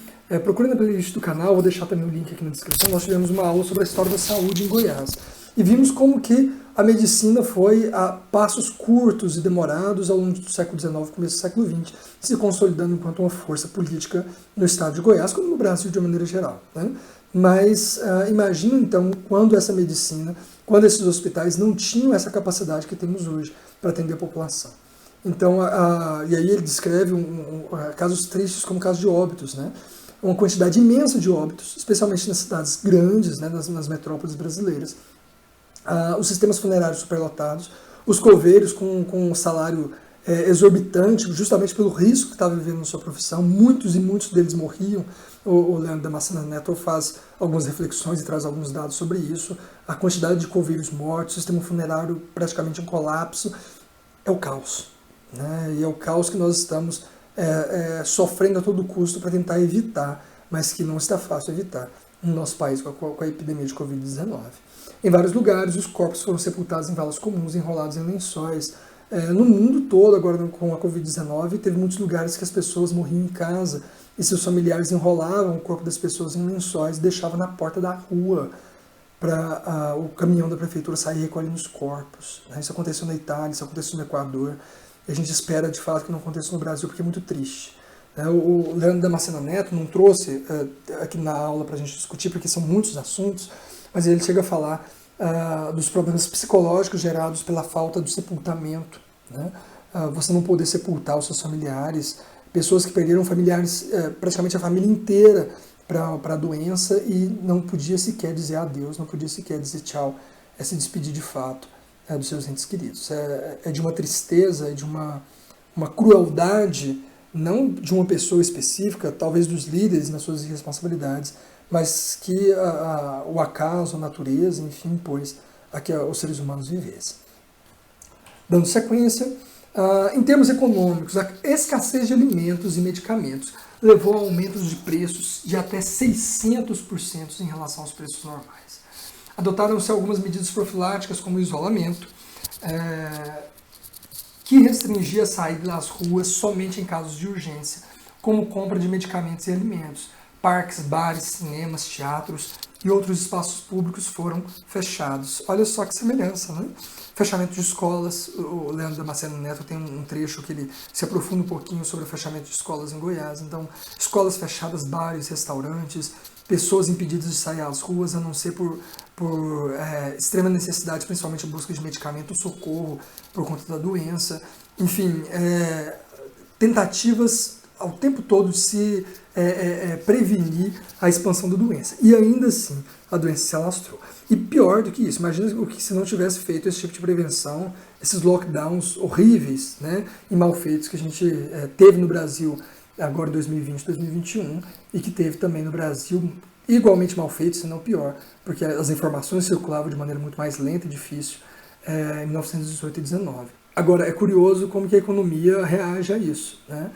procure na playlist do canal, vou deixar também o link aqui na descrição, nós tivemos uma aula sobre a história da saúde em Goiás. E vimos como que a medicina foi a passos curtos e demorados ao longo do século XIX, começo do século XX, se consolidando enquanto uma força política no estado de Goiás, como no Brasil de uma maneira geral. Né? Mas imagina então quando essa medicina, quando esses hospitais não tinham essa capacidade que temos hoje para atender a população. Então, e aí ele descreve casos tristes como casos de óbitos, né? Uma quantidade imensa de óbitos, especialmente nas cidades grandes, né, nas metrópoles brasileiras. Os sistemas funerários superlotados, os coveiros com um salário exorbitante, justamente pelo risco que estava vivendo na sua profissão, muitos e muitos deles morriam. O Leandro Damasceno Neto faz algumas reflexões e traz alguns dados sobre isso. A quantidade de coveiros mortos, o sistema funerário praticamente em colapso, é o caos. Né? E é o caos que nós estamos sofrendo a todo custo para tentar evitar, mas que não está fácil evitar no nosso país com a epidemia de Covid-19. Em vários lugares, os corpos foram sepultados em valas comuns, enrolados em lençóis. No mundo todo, agora com a Covid-19, teve muitos lugares que as pessoas morriam em casa e seus familiares enrolavam o corpo das pessoas em lençóis e deixavam na porta da rua para o caminhão da prefeitura sair recolhendo os corpos. Né? Isso aconteceu na Itália, isso aconteceu no Equador. E a gente espera, de fato, que não aconteça no Brasil, porque é muito triste. O Leandro Damasceno Neto não trouxe aqui na aula para a gente discutir, porque são muitos assuntos, mas ele chega a falar dos problemas psicológicos gerados pela falta do sepultamento. Né? Você não poder sepultar os seus familiares, pessoas que perderam familiares, praticamente a família inteira, para a doença e não podia sequer dizer adeus, não podia sequer dizer tchau, se despedir de fato dos seus entes queridos. É de uma tristeza, é de uma crueldade, não de uma pessoa específica, talvez dos líderes nas suas responsabilidades, mas que o acaso, a natureza, enfim, impôs a que os seres humanos vivessem. Dando sequência, em termos econômicos, a escassez de alimentos e medicamentos levou a aumentos de preços de até 600% em relação aos preços normais. Adotaram-se algumas medidas profiláticas, como o isolamento, que restringia a saída das ruas somente em casos de urgência, como compra de medicamentos e alimentos. Parques, bares, cinemas, teatros e outros espaços públicos foram fechados. Olha só que semelhança, né? Fechamento de escolas. O Leandro Damasceno Neto tem um trecho que ele se aprofunda um pouquinho sobre o fechamento de escolas em Goiás. Então, escolas fechadas, bares, restaurantes, pessoas impedidas de sair às ruas, a não ser por extrema necessidade, principalmente a busca de medicamento, socorro por conta da doença. Enfim, tentativas ao tempo todo de se prevenir a expansão da doença. E ainda assim, a doença se alastrou. E pior do que isso, imagina o que se não tivesse feito esse tipo de prevenção, esses lockdowns horríveis, né, e mal feitos que a gente teve no Brasil agora em 2020, 2021, e que teve também no Brasil igualmente mal feitos, se não pior, porque as informações circulavam de maneira muito mais lenta e difícil em 1918 e 19. Agora, é curioso como que a economia reage a isso, né?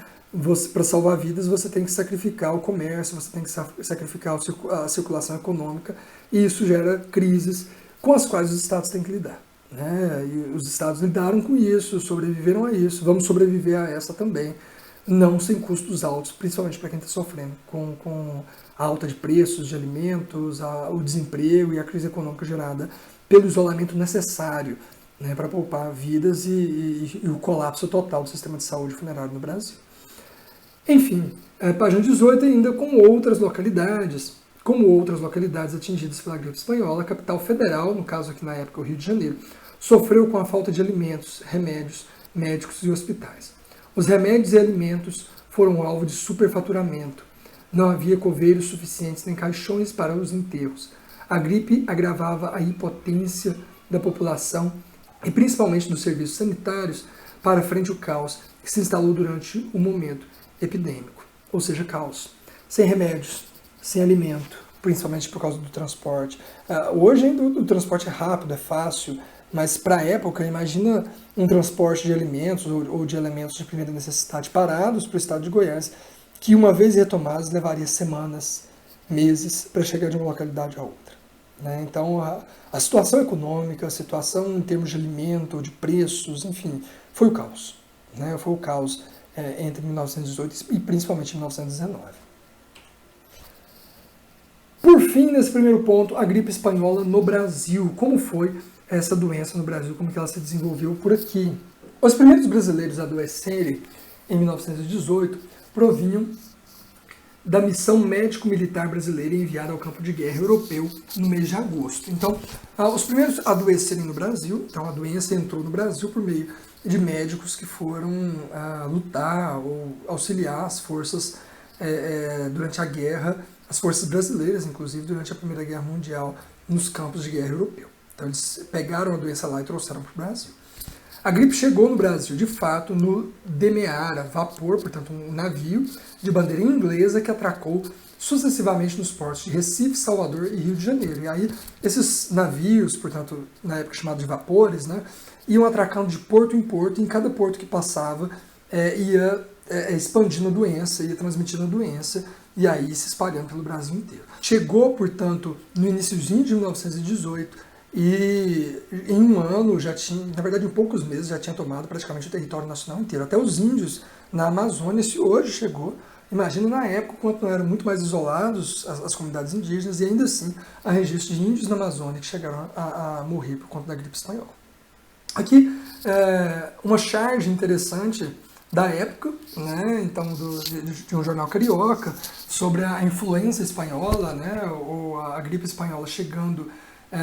Para salvar vidas, você tem que sacrificar o comércio, você tem que sacrificar a circulação econômica, e isso gera crises com as quais os estados têm que lidar. Né? E os estados lidaram com isso, sobreviveram a isso, vamos sobreviver a essa também, não sem custos altos, principalmente para quem está sofrendo com a alta de preços de alimentos, o desemprego e a crise econômica gerada pelo isolamento necessário, né, para poupar vidas e o colapso total do sistema de saúde funerário no Brasil. Enfim, página 18 ainda com outras localidades, como outras localidades atingidas pela gripe espanhola, a capital federal, no caso aqui na época o Rio de Janeiro, sofreu com a falta de alimentos, remédios, médicos e hospitais. Os remédios e alimentos foram alvo de superfaturamento. Não havia coveiros suficientes nem caixões para os enterros. A gripe agravava a impotência da população e principalmente dos serviços sanitários para frente ao caos que se instalou durante o momento epidêmico, ou seja, caos. Sem remédios, sem alimento, principalmente por causa do transporte. Hoje ainda o transporte é rápido, é fácil, Mas para a época, imagina um transporte de alimentos ou de elementos de primeira necessidade parados para o estado de Goiás, que uma vez retomados levaria semanas, meses para chegar de uma localidade a outra. Né? Então a situação econômica, a situação em termos de alimento, de preços, enfim, foi o caos. Né? Foi o caos entre 1918 e principalmente 1919. Por fim, nesse primeiro ponto, a gripe espanhola no Brasil. Como foi essa doença no Brasil? Como que ela se desenvolveu por aqui? Os primeiros brasileiros a adoecerem em 1918 provinham da missão médico-militar brasileira enviada ao campo de guerra europeu no mês de agosto. Então, os primeiros a adoecerem no Brasil, então a doença entrou no Brasil por meio de médicos que foram lutar ou auxiliar as forças durante a guerra, as forças brasileiras, inclusive, durante a Primeira Guerra Mundial, nos campos de guerra europeu. Então, eles pegaram a doença lá e trouxeram para o Brasil. A gripe chegou no Brasil, de fato, no Demeara, vapor, portanto, um navio de bandeira inglesa que atracou sucessivamente nos portos de Recife, Salvador e Rio de Janeiro. E aí, esses navios, portanto, na época chamados de vapores, né, iam atracando de porto em porto, e em cada porto que passava ia expandindo a doença, ia transmitindo a doença, e aí se espalhando pelo Brasil inteiro. Chegou, portanto, no iniciozinho de 1918, e em um ano já tinha, na verdade em poucos meses já tinha tomado praticamente o território nacional inteiro. Até os índios na Amazônia, se hoje chegou, imagina na época quanto não eram muito mais isolados as comunidades indígenas, e ainda assim há registros de índios na Amazônia que chegaram a morrer por conta da gripe espanhola. Aqui uma charge interessante da época, né, então de um jornal carioca, sobre a influenza espanhola, né, ou a gripe espanhola chegando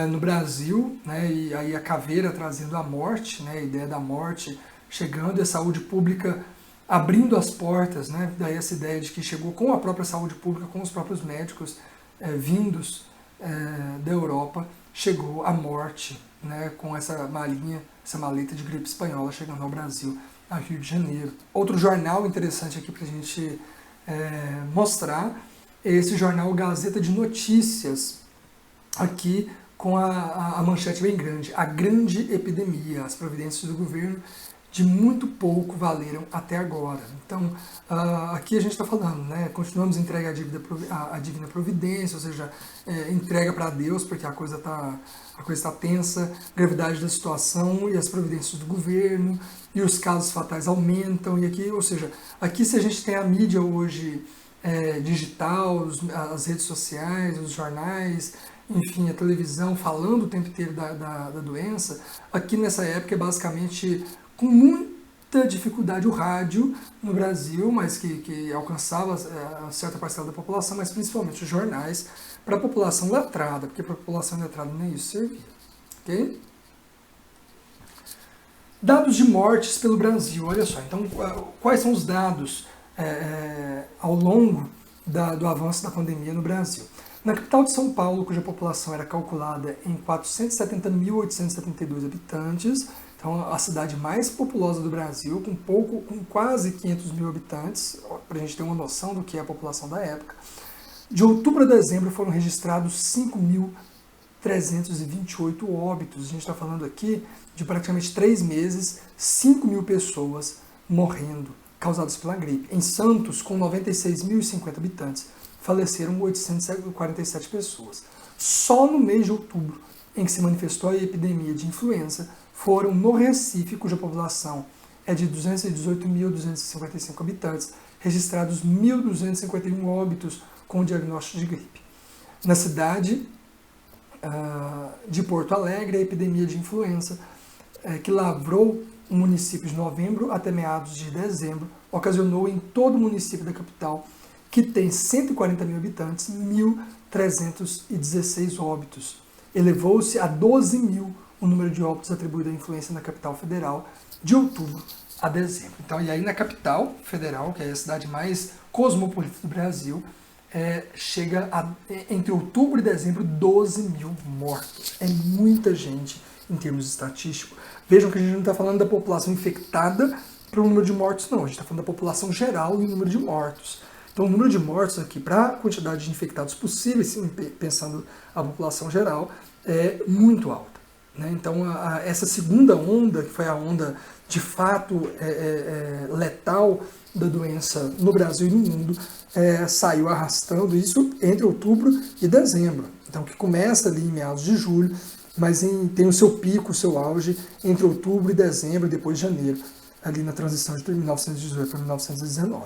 no Brasil, né, e aí a caveira trazendo a morte, né, a ideia da morte chegando, e a saúde pública abrindo as portas, né, daí essa ideia de que chegou com a própria saúde pública, com os próprios médicos vindos da Europa, chegou a morte, né, com essa malinha, essa maleta de gripe espanhola chegando ao Brasil, ao Rio de Janeiro. Outro jornal interessante aqui para a gente mostrar é esse jornal Gazeta de Notícias, aqui com a manchete bem grande: a grande epidemia, as providências do governo de muito pouco valeram até agora. Então, aqui a gente está falando, né, continuamos a entregar a divina providência, ou seja, entrega para Deus, porque a coisa está tensa, gravidade da situação e as providências do governo, e os casos fatais aumentam, e aqui, ou seja, aqui se a gente tem a mídia hoje digital, as redes sociais, os jornais, enfim, a televisão falando o tempo inteiro da doença, aqui nessa época é basicamente com muita dificuldade o rádio no Brasil, mas que alcançava certa parcela da população, mas principalmente os jornais, para a população letrada, porque para a população letrada nem isso servia. Okay? Dados de mortes pelo Brasil, olha só, então quais são os dados ao longo do avanço da pandemia no Brasil? Na capital de São Paulo, cuja população era calculada em 470.872 habitantes, então a cidade mais populosa do Brasil, com quase 500 mil habitantes, para a gente ter uma noção do que é a população da época. De outubro a dezembro foram registrados 5.328 óbitos. A gente está falando aqui de praticamente 3 meses, 5 mil pessoas morrendo, causadas pela gripe. Em Santos, com 96.050 habitantes, faleceram 847 pessoas. Só no mês de outubro, em que se manifestou a epidemia de influenza, foram no Recife, cuja população é de 218.255 habitantes, registrados 1.251 óbitos com diagnóstico de gripe. Na cidade de Porto Alegre, a epidemia de influenza, que lavrou o município de novembro até meados de dezembro, ocasionou em todo o município da capital, que tem 140 mil habitantes, 1.316 óbitos. Elevou-se a 12 mil o número de óbitos atribuído à influenza na capital federal, de outubro a dezembro. Então, e aí na capital federal, que é a cidade mais cosmopolita do Brasil, chega entre outubro e dezembro 12 mil mortos. É muita gente em termos estatísticos. Vejam que a gente não está falando da população infectada para o número de mortos, não. A gente está falando da população geral e o número de mortos. Então, o número de mortos aqui, para a quantidade de infectados possíveis, pensando a população geral, é muito alta. né? Então, essa segunda onda, que foi a onda de fato letal da doença no Brasil e no mundo, saiu arrastando isso entre outubro e dezembro. Então, que começa ali em meados de julho, mas tem o seu pico, o seu auge entre outubro e dezembro, e depois janeiro, ali na transição de 1918 para 1919.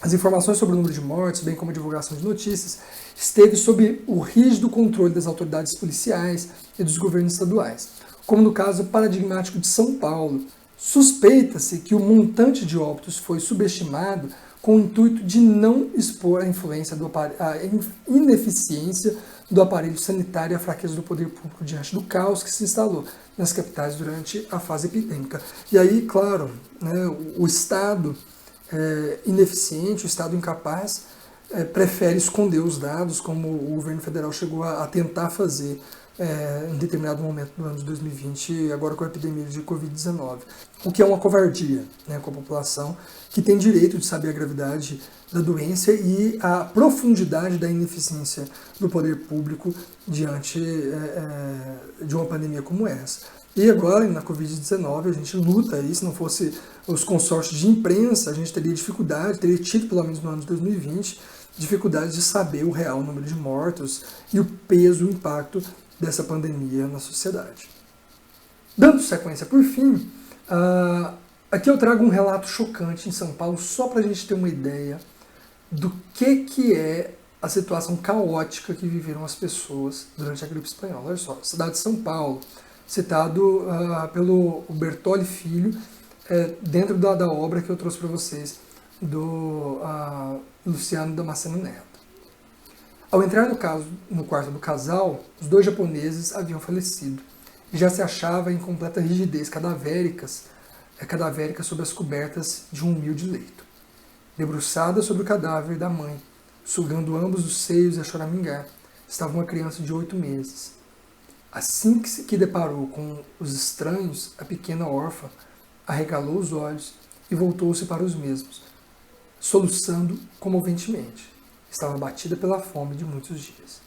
As informações sobre o número de mortes, bem como a divulgação de notícias, esteve sob o rígido controle das autoridades policiais e dos governos estaduais, como no caso paradigmático de São Paulo. Suspeita-se que o montante de óbitos foi subestimado com o intuito de não expor a influência a ineficiência do aparelho sanitário e a fraqueza do poder público diante do caos que se instalou nas capitais durante a fase epidêmica. E aí, claro, né, o Estado ineficiente, o Estado incapaz, prefere esconder os dados, como o governo federal chegou a tentar fazer em determinado momento do ano de 2020, agora com a epidemia de Covid-19. O que é uma covardia, né, com a população, que tem direito de saber a gravidade da doença e a profundidade da ineficiência do poder público diante de uma pandemia como essa. E agora, na Covid-19, a gente luta aí, se não fosse os consórcios de imprensa, a gente teria tido pelo menos no ano de 2020, dificuldade de saber o real número de mortos e o peso, o impacto dessa pandemia na sociedade. Dando sequência por fim, aqui eu trago um relato chocante em São Paulo, só para a gente ter uma ideia do que é a situação caótica que viveram as pessoas durante a gripe espanhola. Olha só, cidade de São Paulo, citado pelo Bertolli Filho, dentro da obra que eu trouxe para vocês, do Luciano Damasceno Neto. Ao entrar no quarto do casal, os dois japoneses haviam falecido e já se achava em completa rigidez cadavérica sobre as cobertas de um humilde leito. Debruçada sobre o cadáver da mãe, sugando ambos os seios e a choramingar, estava uma criança de 8 meses. Assim que deparou com os estranhos, a pequena órfã arregalou os olhos e voltou-se para os mesmos, soluçando comoventemente. Estava abatida pela fome de muitos dias.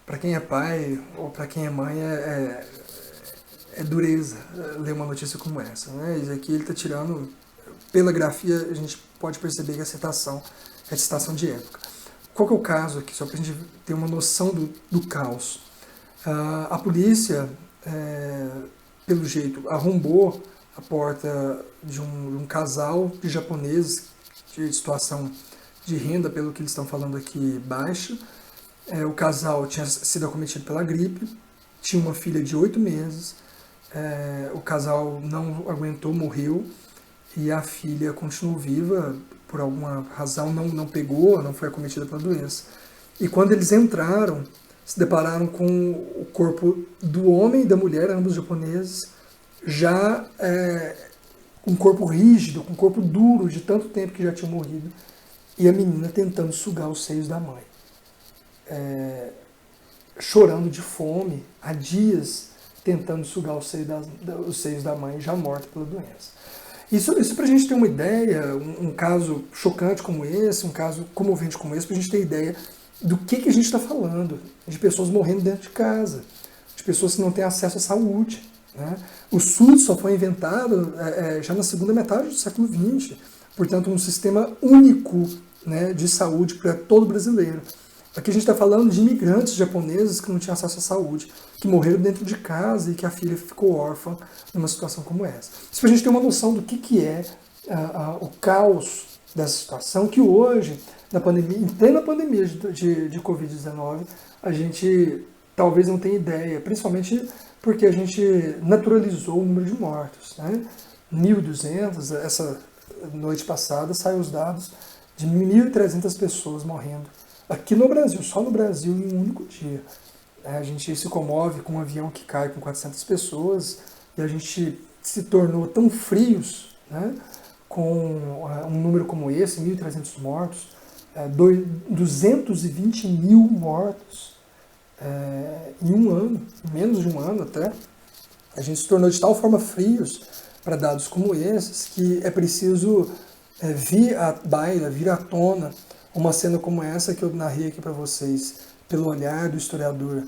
Para quem é pai ou para quem é mãe é dureza ler uma notícia como essa, né? Isso aqui ele está tirando, pela grafia a gente pode perceber que a citação é citação de época. Qual que é o caso aqui, só para a gente ter uma noção do caos? A polícia, pelo jeito, arrombou a porta de um casal de japoneses de situação de renda, pelo que eles estão falando aqui, baixa. O casal tinha sido acometido pela gripe, tinha uma filha de 8 meses, o casal não aguentou, morreu, e a filha continuou viva, por alguma razão não pegou, não foi acometida pela doença. E quando eles entraram, se depararam com o corpo do homem e da mulher, ambos japoneses, já com um corpo rígido, com um corpo duro, de tanto tempo que já tinham morrido, e a menina tentando sugar os seios da mãe. Chorando de fome, há dias tentando sugar os seios da mãe, já morta pela doença. Isso para a gente ter uma ideia, um caso chocante como esse, um caso comovente como esse, para a gente ter ideia do que a gente está falando, de pessoas morrendo dentro de casa, de pessoas que não têm acesso à saúde, né? O SUS só foi inventado já na segunda metade do século XX, portanto um sistema único, né, de saúde para todo brasileiro. Aqui a gente está falando de imigrantes japoneses que não tinham acesso à saúde, que morreram dentro de casa e que a filha ficou órfã numa situação como essa. Isso para a gente ter uma noção do que é o caos dessa situação, que hoje, na pandemia, em plena pandemia de Covid-19, a gente talvez não tenha ideia, principalmente porque a gente naturalizou o número de mortos, né? 1.200, essa noite passada saiu os dados de 1.300 pessoas morrendo aqui no Brasil, só no Brasil, em um único dia. A gente se comove com um avião que cai com 400 pessoas e a gente se tornou tão frios, né, com um número como esse, 1.300 mortos, 220 mil mortos em um ano, menos de um ano até. A gente se tornou de tal forma frios para dados como esses que é preciso vir à baila, vir à tona uma cena como essa que eu narrei aqui para vocês, pelo olhar do historiador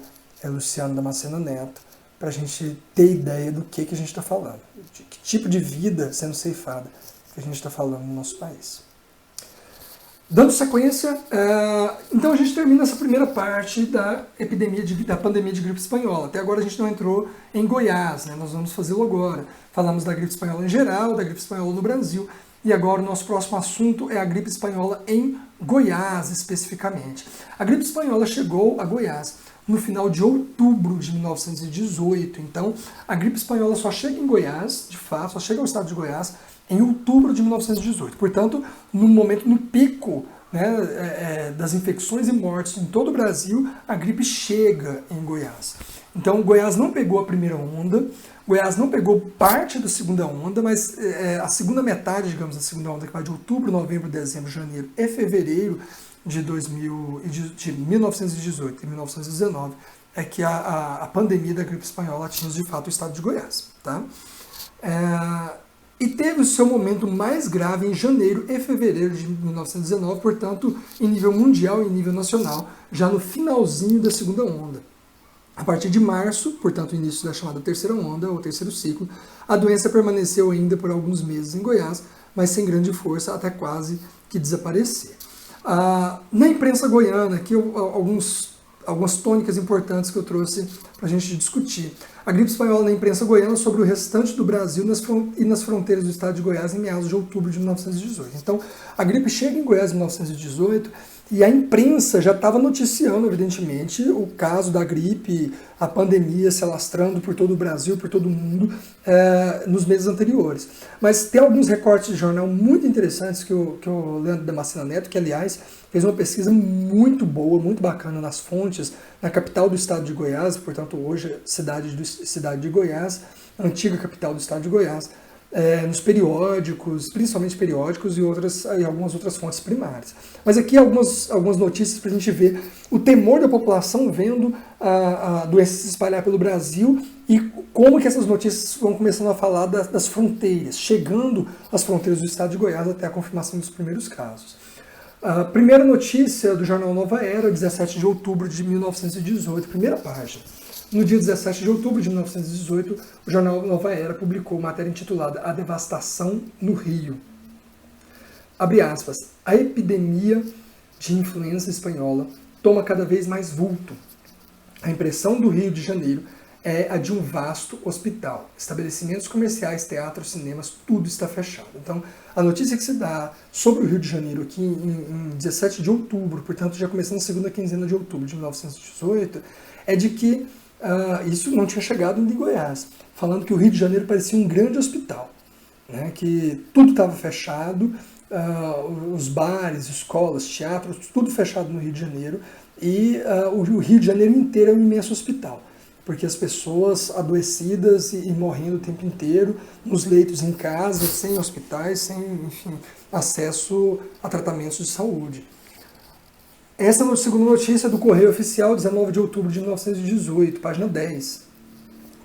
Luciano Damasceno Neto, para a gente ter ideia do que a gente está falando, de que tipo de vida sendo ceifada que a gente está falando no nosso país. Dando sequência, então a gente termina essa primeira parte da pandemia de gripe espanhola. Até agora a gente não entrou em Goiás, né? Nós vamos fazê-lo agora. Falamos da gripe espanhola em geral, da gripe espanhola no Brasil, e agora o nosso próximo assunto é a gripe espanhola em Goiás, especificamente. A gripe espanhola chegou a Goiás no final de outubro de 1918, então a gripe espanhola só chega em Goiás, de fato, só chega ao estado de Goiás em outubro de 1918. Portanto, no pico, né, das infecções e mortes em todo o Brasil, a gripe chega em Goiás. Então, Goiás não pegou a primeira onda, Goiás não pegou parte da segunda onda, mas a segunda metade, digamos, da segunda onda, que vai de outubro, novembro, dezembro, janeiro e fevereiro de 1918 e 1919, é que a pandemia da gripe espanhola atinge de fato o estado de Goiás. Tá? E teve o seu momento mais grave em janeiro e fevereiro de 1919, portanto, em nível mundial e em nível nacional, já no finalzinho da segunda onda. A partir de março, portanto, o início da chamada terceira onda, ou terceiro ciclo, a doença permaneceu ainda por alguns meses em Goiás, mas sem grande força, até quase que desaparecer. Na imprensa goiana, aqui algumas tônicas importantes que eu trouxe para a gente discutir. A gripe espanhola na imprensa goiana sobre o restante do Brasil e nas fronteiras do estado de Goiás em meados de outubro de 1918. Então, a gripe chega em Goiás em 1918 e a imprensa já estava noticiando, evidentemente, o caso da gripe, a pandemia se alastrando por todo o Brasil, por todo o mundo, nos meses anteriores. Mas tem alguns recortes de jornal muito interessantes que o Leandro Damasceno Neto, que aliás fez uma pesquisa muito boa, muito bacana nas fontes, na capital do estado de Goiás, portanto hoje cidade de Goiás, antiga capital do estado de Goiás, nos periódicos, principalmente periódicos e algumas outras fontes primárias. Mas aqui algumas notícias para a gente ver o temor da população vendo a doença se espalhar pelo Brasil e como que essas notícias vão começando a falar das fronteiras, chegando às fronteiras do estado de Goiás até a confirmação dos primeiros casos. A primeira notícia do jornal Nova Era, 17 de outubro de 1918, primeira página. No dia 17 de outubro de 1918, o jornal Nova Era publicou matéria intitulada A Devastação no Rio. Abre aspas. A epidemia de influenza espanhola toma cada vez mais vulto. A impressão do Rio de Janeiro é a de um vasto hospital. Estabelecimentos comerciais, teatros, cinemas, tudo está fechado. Então, a notícia que se dá sobre o Rio de Janeiro aqui em 17 de outubro, portanto já começando a segunda quinzena de outubro de 1918, é de que isso não tinha chegado em Goiás, falando que o Rio de Janeiro parecia um grande hospital, né, que tudo estava fechado, os bares, escolas, teatros, tudo fechado no Rio de Janeiro, e o Rio de Janeiro inteiro é um imenso hospital, porque as pessoas adoecidas e morrendo o tempo inteiro, nos leitos em casa, sem hospitais, sem, enfim, acesso a tratamentos de saúde. Essa é a segunda notícia do Correio Oficial, 19 de outubro de 1918, página 10.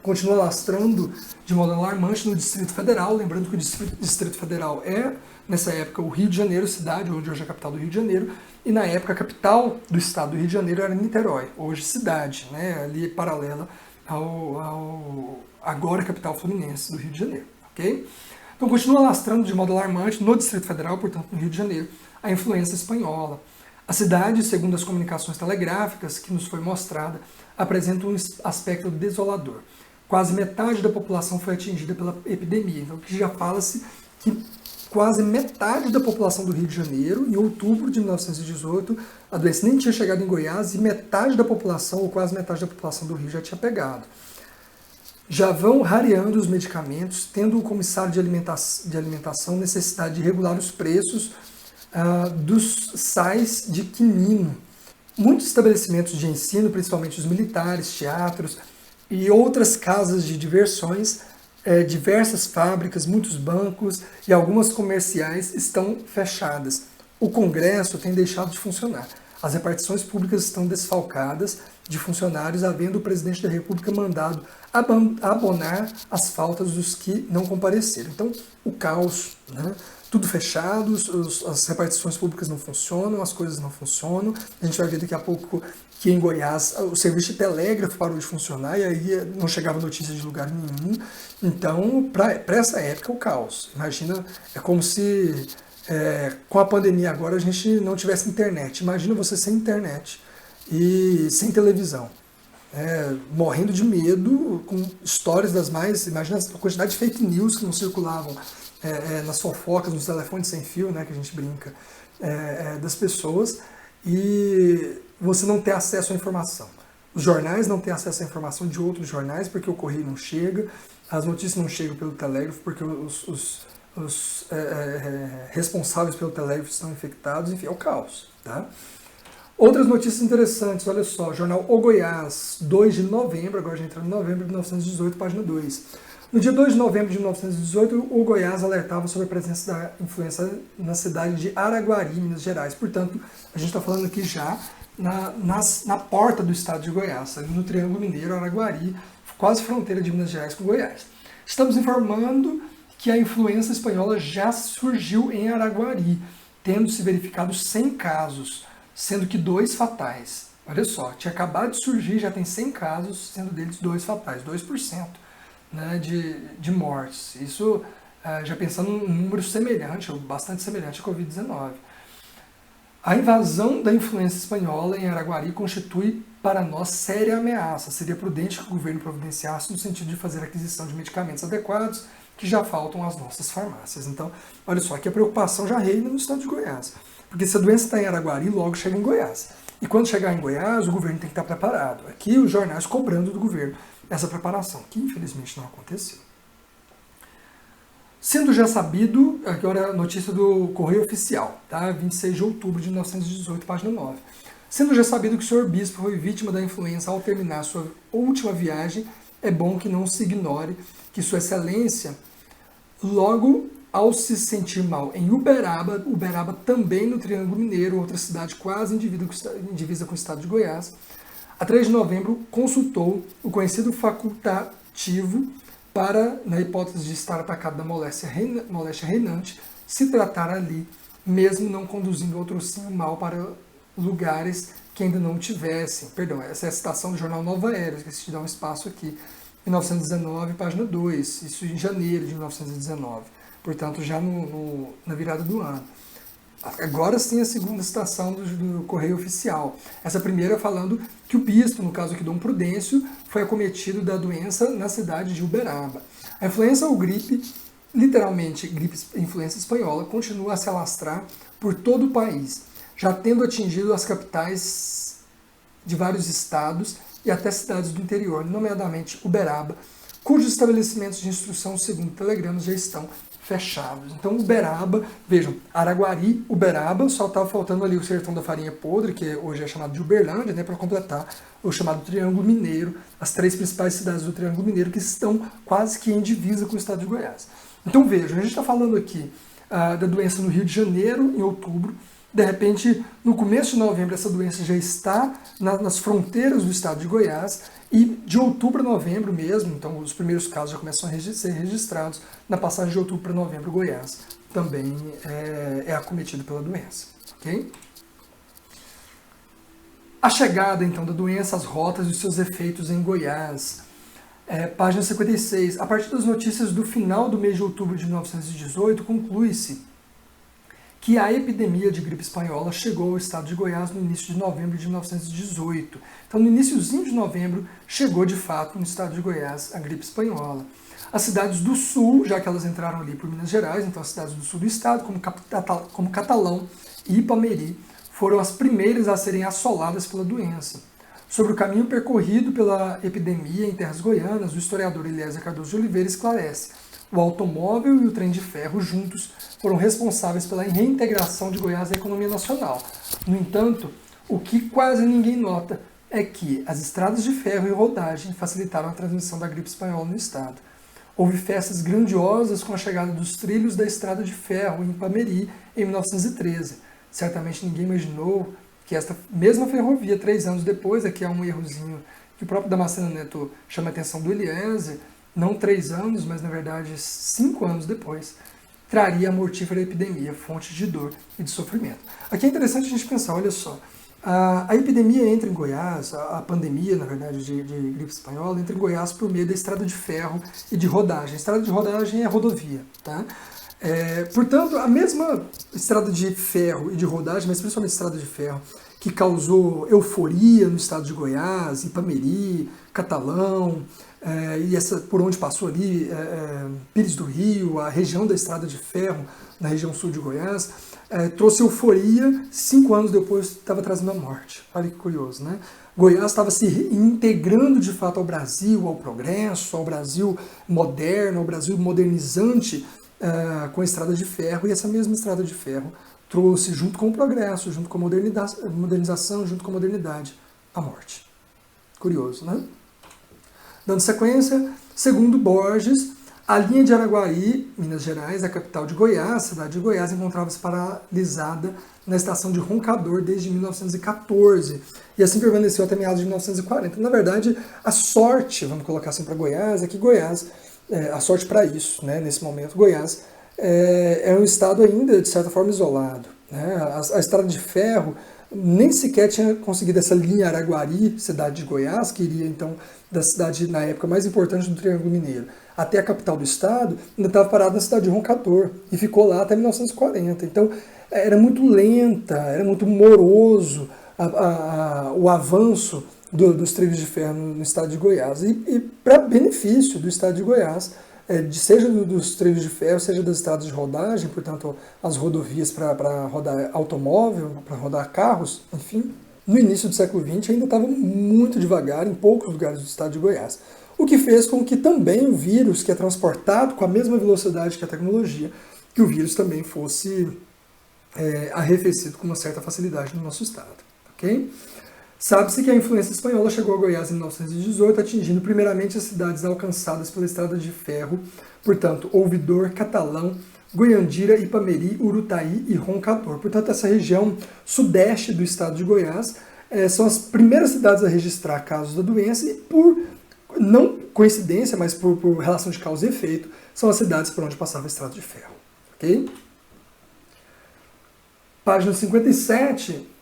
Continua lastrando de modo alarmante no Distrito Federal, lembrando que o Distrito Federal é, nessa época, o Rio de Janeiro, cidade, onde hoje é a capital do Rio de Janeiro, e na época a capital do estado do Rio de Janeiro era Niterói, hoje cidade, né, ali paralela ao agora capital fluminense do Rio de Janeiro. Okay? Então continua lastrando de modo alarmante no Distrito Federal, portanto no Rio de Janeiro, a influenza espanhola. A cidade, segundo as comunicações telegráficas que nos foi mostrada, apresenta um aspecto desolador. Quase metade da população foi atingida pela epidemia. Então, aqui já fala-se que quase metade da população do Rio de Janeiro, em outubro de 1918, a doença nem tinha chegado em Goiás e metade da população, ou quase metade da população do Rio, já tinha pegado. Já vão rareando os medicamentos, tendo o comissário de alimentação necessidade de regular os preços dos sais de quinino. Muitos estabelecimentos de ensino, principalmente os militares, teatros e outras casas de diversões, diversas fábricas, muitos bancos e algumas comerciais estão fechadas. O Congresso tem deixado de funcionar. As repartições públicas estão desfalcadas de funcionários, havendo o presidente da República mandado abonar as faltas dos que não compareceram. Então, o caos, né, tudo fechado, as repartições públicas não funcionam, as coisas não funcionam. A gente vai ver daqui a pouco que em Goiás o serviço de telégrafo parou de funcionar e aí não chegava notícia de lugar nenhum. Então, para essa época, é o caos. Imagina, é como se com a pandemia agora a gente não tivesse internet. Imagina você sem internet e sem televisão. Morrendo de medo, com histórias das mais... Imagina a quantidade de fake news que não circulavam nas fofocas, nos telefones sem fio, né, que a gente brinca, das pessoas, e você não ter acesso à informação. Os jornais não têm acesso à informação de outros jornais, porque o correio não chega, as notícias não chegam pelo telégrafo, porque os responsáveis pelo telégrafo estão infectados, enfim, é o caos, tá? Outras notícias interessantes, olha só, jornal O Goiás, 2 de novembro, agora já entrando em novembro de 1918, página 2. No dia 2 de novembro de 1918, o Goiás alertava sobre a presença da influenza na cidade de Araguari, Minas Gerais. Portanto, a gente está falando aqui já na porta do estado de Goiás, ali no Triângulo Mineiro, Araguari, quase fronteira de Minas Gerais com Goiás. Estamos informando que a influenza espanhola já surgiu em Araguari, tendo se verificado 100 casos, sendo que 2 fatais. Olha só, tinha acabado de surgir, já tem 100 casos, sendo deles 2 fatais, 2%. Né, de mortes. Isso já pensando num número semelhante, ou bastante semelhante à Covid-19. A invasão da influenza espanhola em Araguari constitui para nós séria ameaça. Seria prudente que o governo providenciasse no sentido de fazer aquisição de medicamentos adequados que já faltam às nossas farmácias. Então, olha só, aqui a preocupação já reina no estado de Goiás. Porque se a doença está em Araguari, logo chega em Goiás. E quando chegar em Goiás, o governo tem que estar preparado. Aqui os jornais cobrando do governo essa preparação, que infelizmente não aconteceu. Sendo já sabido, agora a notícia do Correio Oficial, tá? 26 de outubro de 1918, página 9. Sendo já sabido que o senhor bispo foi vítima da influenza ao terminar sua última viagem, é bom que não se ignore que sua excelência, logo ao se sentir mal em Uberaba também no Triângulo Mineiro, outra cidade quase indivisa com o estado de Goiás, a 3 de novembro, consultou o conhecido facultativo para, na hipótese de estar atacado da moléstia reinante, se tratar ali, mesmo não conduzindo outro sim mal para lugares que ainda não tivessem. Perdão, essa é a citação do jornal Nova Era, que te dá um espaço aqui, 1919, página 2, isso em janeiro de 1919, portanto já na virada do ano. Agora sim a segunda citação do Correio Oficial. Essa primeira falando que o bispo, no caso aqui Dom Prudêncio, foi acometido da doença na cidade de Uberaba. A influenza ou gripe, literalmente gripe influenza espanhola, continua a se alastrar por todo o país, já tendo atingido as capitais de vários estados e até cidades do interior, nomeadamente Uberaba, cujos estabelecimentos de instrução, segundo telegramas, já estão fechados. Então, Uberaba, vejam, Araguari, Uberaba, só estava faltando ali o Sertão da Farinha Podre, que hoje é chamado de Uberlândia, né, para completar o chamado Triângulo Mineiro, as 3 principais cidades do Triângulo Mineiro, que estão quase que em divisa com o estado de Goiás. Então, vejam, a gente está falando aqui da doença no Rio de Janeiro, em outubro. De repente, no começo de novembro, essa doença já está nas fronteiras do estado de Goiás, e de outubro a novembro mesmo, então os primeiros casos já começam a ser registrados na passagem de outubro para novembro. Goiás também é acometido pela doença. Okay? A chegada então da doença, as rotas e os seus efeitos em Goiás. Página 56. A partir das notícias do final do mês de outubro de 1918, conclui-se que a epidemia de gripe espanhola chegou ao estado de Goiás no início de novembro de 1918. Então, no iniciozinho de novembro, chegou de fato no estado de Goiás a gripe espanhola. As cidades do sul, já que elas entraram ali por Minas Gerais, então as cidades do sul do estado, como Catalão e Ipameri, foram as primeiras a serem assoladas pela doença. Sobre o caminho percorrido pela epidemia em terras goianas, o historiador Eliezer Cardoso de Oliveira esclarece: o automóvel e o trem de ferro juntos foram responsáveis pela reintegração de Goiás à economia nacional. No entanto, o que quase ninguém nota é que as estradas de ferro e rodagem facilitaram a transmissão da gripe espanhola no estado. Houve festas grandiosas com a chegada dos trilhos da estrada de ferro em Ipameri em 1913. Certamente ninguém imaginou que esta mesma ferrovia, 3 anos depois, aqui há um errozinho que o próprio Damasceno Neto chama a atenção do Eliezer, não 3 anos, mas na verdade 5 anos depois, traria a mortífera epidemia, fonte de dor e de sofrimento. Aqui é interessante a gente pensar, olha só, a epidemia entra em Goiás, a pandemia, na verdade, de gripe espanhola, entra em Goiás por meio da estrada de ferro e de rodagem. A estrada de rodagem é a rodovia, tá? Portanto, a mesma estrada de ferro e de rodagem, mas principalmente a estrada de ferro, que causou euforia no estado de Goiás, Ipameri, Catalão, e essa por onde passou ali, Pires do Rio, a região da estrada de ferro, na região sul de Goiás, trouxe euforia, 5 anos depois estava trazendo a morte. Olha que curioso, né? Goiás estava se integrando de fato ao Brasil, ao progresso, ao Brasil moderno, ao Brasil modernizante, com a estrada de ferro, e essa mesma estrada de ferro trouxe, junto com o progresso, junto com a modernização, junto com a modernidade, a morte. Curioso, né? Dando sequência, segundo Borges, a linha de Araguari, Minas Gerais, a capital de Goiás, cidade de Goiás, encontrava-se paralisada na estação de Roncador desde 1914, e assim permaneceu até meados de 1940. Na verdade, a sorte, vamos colocar assim para Goiás, é que Goiás, a sorte para isso, né, nesse momento, Goiás é um estado ainda, de certa forma, isolado. Né? A estrada de ferro nem sequer tinha conseguido essa linha Araguari, cidade de Goiás, que iria então da cidade, na época, mais importante do Triângulo Mineiro, até a capital do estado, ainda estava parada na cidade de Roncador, e ficou lá até 1940. Então, era muito lenta, era muito moroso o avanço dos trilhos de ferro no estado de Goiás. E para benefício do estado de Goiás, seja dos trilhos de ferro, seja das estradas de rodagem, portanto, as rodovias para rodar automóvel, para rodar carros, enfim, no início do século XX ainda estava muito devagar em poucos lugares do estado de Goiás. O que fez com que também o vírus, que é transportado com a mesma velocidade que a tecnologia, que o vírus também fosse arrefecido com uma certa facilidade no nosso estado. Okay? Sabe-se que a influência espanhola chegou a Goiás em 1918, atingindo primeiramente as cidades alcançadas pela estrada de ferro, portanto, Ouvidor, Catalão, Goiandira, Ipameri, Urutaí e Roncador. Portanto, essa região sudeste do estado de Goiás são as primeiras cidades a registrar casos da doença e, por não coincidência, mas por relação de causa e efeito, são as cidades por onde passava a estrada de ferro. Ok? Página 57.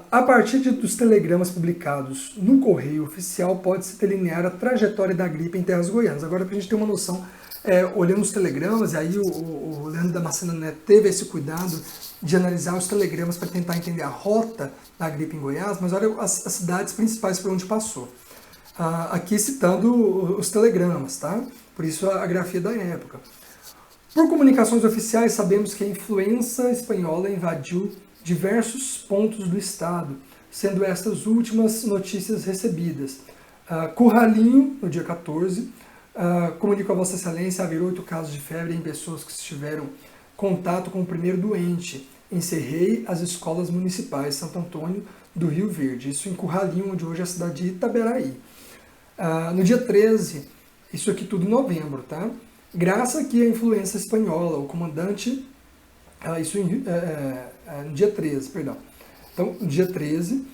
A partir dos telegramas publicados no Correio Oficial, pode-se delinear a trajetória da gripe em terras goianas. Agora, para a gente ter uma noção, olhando os telegramas, e aí o Leandro Damasceno Neto teve esse cuidado de analisar os telegramas para tentar entender a rota da gripe em Goiás, mas olha as cidades principais por onde passou. Aqui citando os telegramas, tá? Por isso a grafia da época. Por comunicações oficiais, sabemos que a influenza espanhola invadiu diversos pontos do estado, sendo estas últimas notícias recebidas. Curralinho, no dia 14, comunicou a Vossa Excelência haver 8 casos de febre em pessoas que tiveram contato com o primeiro doente. Encerrei as escolas municipais Santo Antônio do Rio Verde, isso em Curralinho, onde hoje é a cidade de Itaberaí. No dia 13, isso aqui tudo em novembro, tá? Graças aqui à influência espanhola, o comandante, no dia 13, perdão. Então, no dia 13,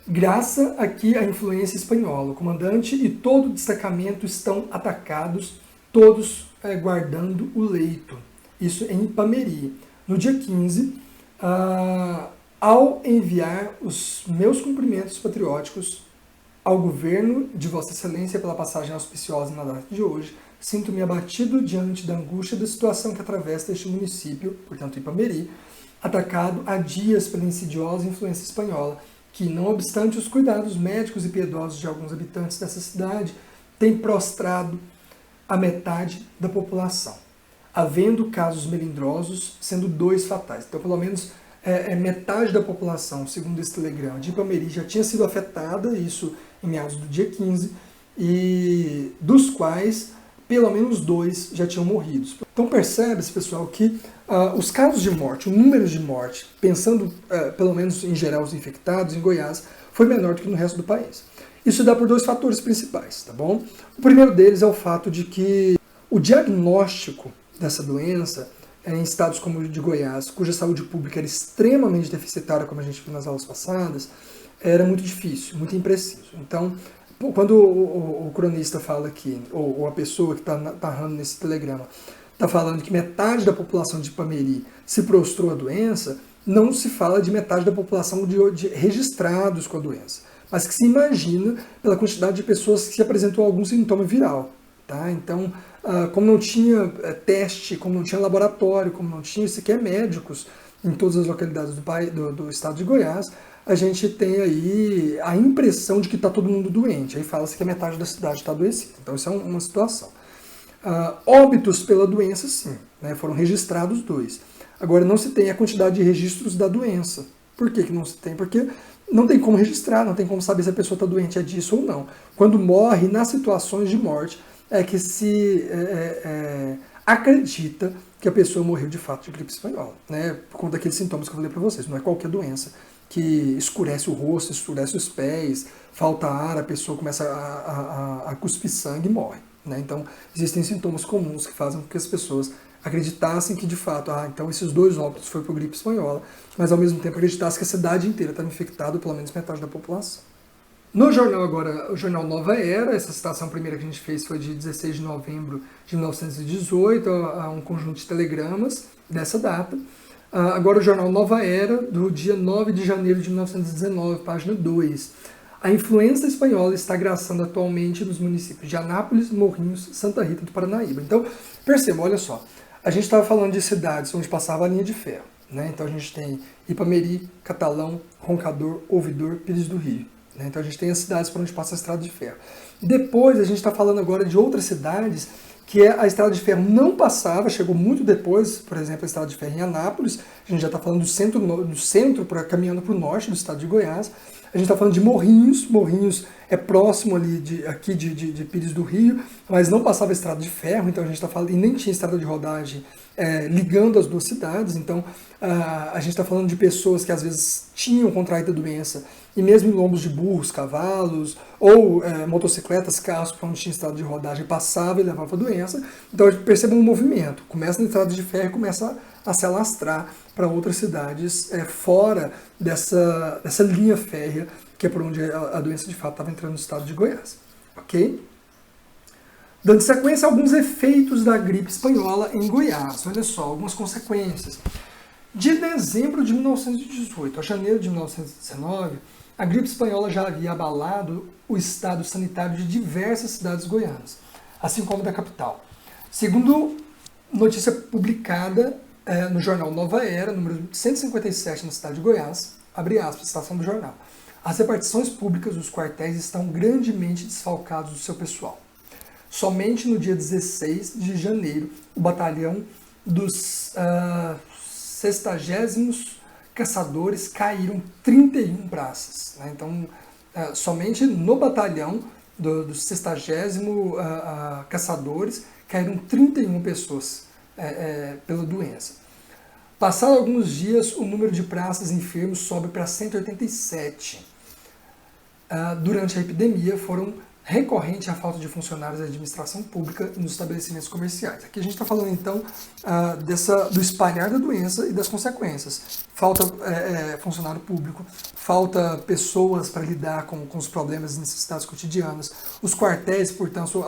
graças aqui à influência espanhola, o comandante e todo o destacamento estão atacados, todos guardando o leito. Isso em Ipameri. No dia 15, ao enviar os meus cumprimentos patrióticos ao governo de Vossa Excelência pela passagem auspiciosa na data de hoje, sinto-me abatido diante da angústia da situação que atravessa este município, portanto Ipameri, atacado há dias pela insidiosa influência espanhola, que, não obstante os cuidados médicos e piedosos de alguns habitantes dessa cidade, tem prostrado a metade da população, havendo casos melindrosos, sendo 2 fatais. Então, pelo menos, metade da população, segundo esse telegrama, de Ipameri já tinha sido afetada, isso em meados do dia 15, e dos quais pelo menos 2 já tinham morrido. Então percebe-se, pessoal, que os casos de morte, o número de morte, pensando pelo menos em geral os infectados em Goiás, foi menor do que no resto do país. Isso dá por 2 fatores principais, tá bom? O primeiro deles é o fato de que o diagnóstico dessa doença em estados como o de Goiás, cuja saúde pública era extremamente deficitária, como a gente viu nas aulas passadas, era muito difícil, muito impreciso. Então, quando o cronista fala aqui, ou a pessoa que está narrando nesse telegrama, está falando que metade da população de Ipameri se prostrou à doença, não se fala de metade da população de registrados com a doença, mas que se imagina pela quantidade de pessoas que apresentou algum sintoma viral. Tá? Então, como não tinha teste, como não tinha laboratório, como não tinha sequer médicos em todas as localidades do estado de Goiás, a gente tem aí a impressão de que está todo mundo doente. Aí fala-se que a metade da cidade está adoecida. Então, isso é uma situação. Óbitos pela doença, sim, né? Foram registrados 2. Agora, não se tem a quantidade de registros da doença. Por que não se tem? Porque não tem como registrar, não tem como saber se a pessoa está doente disso ou não. Quando morre, nas situações de morte, é que se acredita que a pessoa morreu de fato de gripe espanhola, né? Por conta daqueles sintomas que eu falei para vocês. Não é qualquer doença que escurece o rosto, escurece os pés, falta ar, a pessoa começa a cuspir sangue e morre. Né? Então, existem sintomas comuns que fazem com que as pessoas acreditassem que, de fato, então esses 2 óbitos foram por gripe espanhola, mas ao mesmo tempo acreditassem que a cidade inteira estava infectada, ou pelo menos metade da população. No jornal agora, o jornal Nova Era, essa citação primeira que a gente fez foi de 16 de novembro de 1918, um conjunto de telegramas dessa data. Agora o jornal Nova Era, do dia 9 de janeiro de 1919, página 2. A influenza espanhola está graçando atualmente nos municípios de Anápolis, Morrinhos, Santa Rita do Paranaíba. Então, perceba, olha só, a gente estava falando de cidades onde passava a linha de ferro. Né? Então a gente tem Ipameri, Catalão, Roncador, Ouvidor, Pires do Rio. Né? Então a gente tem as cidades por onde passa a estrada de ferro. Depois a gente está falando agora de outras cidades que a estrada de ferro não passava, chegou muito depois, por exemplo, a estrada de ferro em Anápolis, a gente já está falando do centro caminhando para o norte do estado de Goiás, a gente está falando de Morrinhos, Morrinhos é próximo ali de Pires do Rio, mas não passava estrada de ferro, então a gente está falando, e nem tinha estrada de rodagem ligando as 2 cidades, então a gente está falando de pessoas que às vezes tinham contraído a doença, e mesmo em lombos de burros, cavalos, ou motocicletas, carros para onde tinha estrada de rodagem, passava e levava a doença. Então a gente percebe um movimento, começa na estrada de ferro e começa a se alastrar para outras cidades fora dessa linha férrea, que é por onde a doença de fato estava entrando no estado de Goiás. Ok? Dando sequência a alguns efeitos da gripe espanhola em Goiás. Olha só, algumas consequências. De dezembro de 1918 a janeiro de 1919, a gripe espanhola já havia abalado o estado sanitário de diversas cidades goianas, assim como da capital. Segundo notícia publicada no jornal Nova Era, número 157, na cidade de Goiás, abre aspas, citação do jornal. As repartições públicas dos quartéis estão grandemente desfalcados do seu pessoal. Somente no dia 16 de janeiro, o batalhão dos 60º caçadores caíram 31 praças. Né? Então, somente no batalhão dos 60º caçadores caíram 31 pessoas pela doença. Passados alguns dias, o número de praças enfermos sobe para 187. Durante a epidemia, foram recorrente à falta de funcionários da administração pública nos estabelecimentos comerciais. Aqui a gente está falando, então, do espalhar da doença e das consequências. Falta funcionário público, falta pessoas para lidar com os problemas e necessidades cotidianas. Os quartéis, portanto,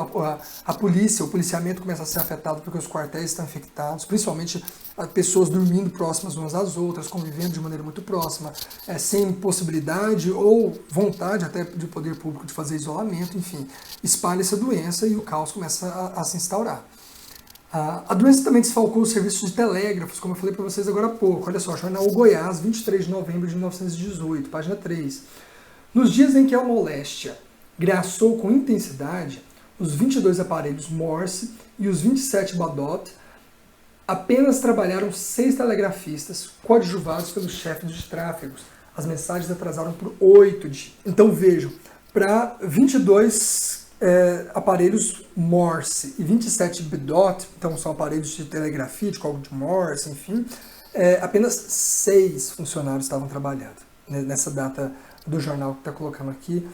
a polícia, o policiamento começa a ser afetado porque os quartéis estão infectados, principalmente pessoas dormindo próximas umas às outras, convivendo de maneira muito próxima, sem possibilidade ou vontade até de poder público de fazer isolamento, enfim, espalha essa doença e o caos começa a se instaurar. A doença também desfalcou os serviços de telégrafos, como eu falei para vocês agora há pouco. Olha só, jornal O Goiás, 23 de novembro de 1918, página 3. Nos dias em que a moléstia graçou com intensidade, os 22 aparelhos Morse e os 27 Badotte apenas trabalharam 6 telegrafistas coadjuvados pelos chefes de tráfegos. As mensagens atrasaram por 8 dias. Então vejam, para 22 aparelhos Morse e 27 Badotte, então são aparelhos de telegrafia, de código de Morse, enfim, apenas 6 funcionários estavam trabalhando nessa data do jornal que está colocando aqui,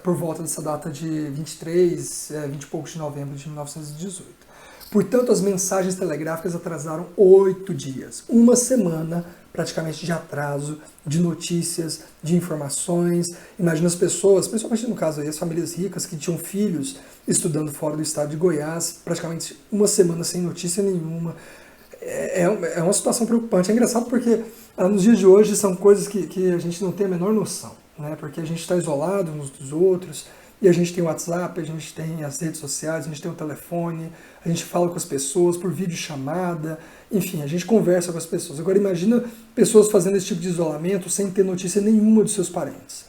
por volta dessa data de 23, 20 e poucos de novembro de 1918. Portanto, as mensagens telegráficas atrasaram 8 dias, uma semana, praticamente de atraso, de notícias, de informações. Imagina as pessoas, principalmente no caso aí, as famílias ricas que tinham filhos estudando fora do estado de Goiás, praticamente uma semana sem notícia nenhuma. É uma situação preocupante. É engraçado porque nos dias de hoje são coisas que a gente não tem a menor noção, né? Porque a gente está isolado uns dos outros, e a gente tem o WhatsApp, a gente tem as redes sociais, a gente tem o telefone, a gente fala com as pessoas por videochamada, enfim, a gente conversa com as pessoas. Agora imagina pessoas fazendo esse tipo de isolamento sem ter notícia nenhuma dos seus parentes.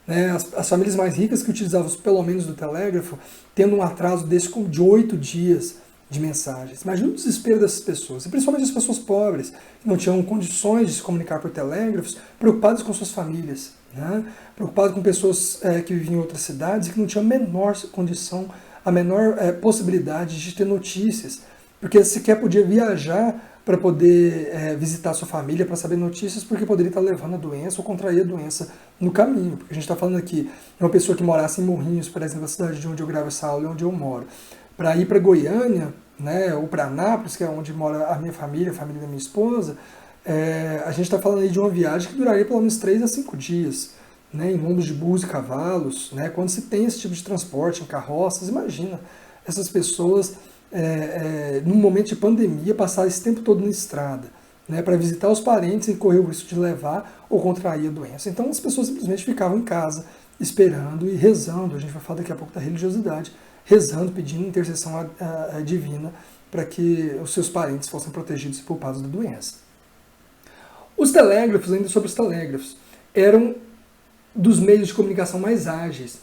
Né? As famílias mais ricas que utilizavam pelo menos do telégrafo, tendo um atraso desse de 8 dias de mensagens. Imagina o desespero dessas pessoas, e principalmente as pessoas pobres, que não tinham condições de se comunicar por telégrafos, preocupadas com suas famílias, né? Preocupadas com pessoas que viviam em outras cidades e que não tinham a menor condição, a menor possibilidade de ter notícias, porque sequer podia viajar para poder visitar sua família, para saber notícias, porque poderia estar levando a doença ou contrair a doença no caminho. Porque a gente está falando aqui de uma pessoa que morasse em Morrinhos, por exemplo, a cidade de onde eu gravo essa aula e onde eu moro, para ir para Goiânia, né, ou para Anápolis, que é onde mora a minha família, a família da minha esposa, a gente está falando aí de uma viagem que duraria pelo menos 3 a 5 dias, né, em lombos de burros e cavalos, né, quando se tem esse tipo de transporte em carroças. Imagina essas pessoas, num momento de pandemia, passar esse tempo todo na estrada, né, para visitar os parentes e correr o risco de levar ou contrair a doença. Então as pessoas simplesmente ficavam em casa, esperando e rezando. A gente vai falar daqui a pouco da religiosidade, rezando, pedindo intercessão divina para que os seus parentes fossem protegidos e poupados da doença. Os telégrafos, ainda sobre os telégrafos, eram dos meios de comunicação mais ágeis.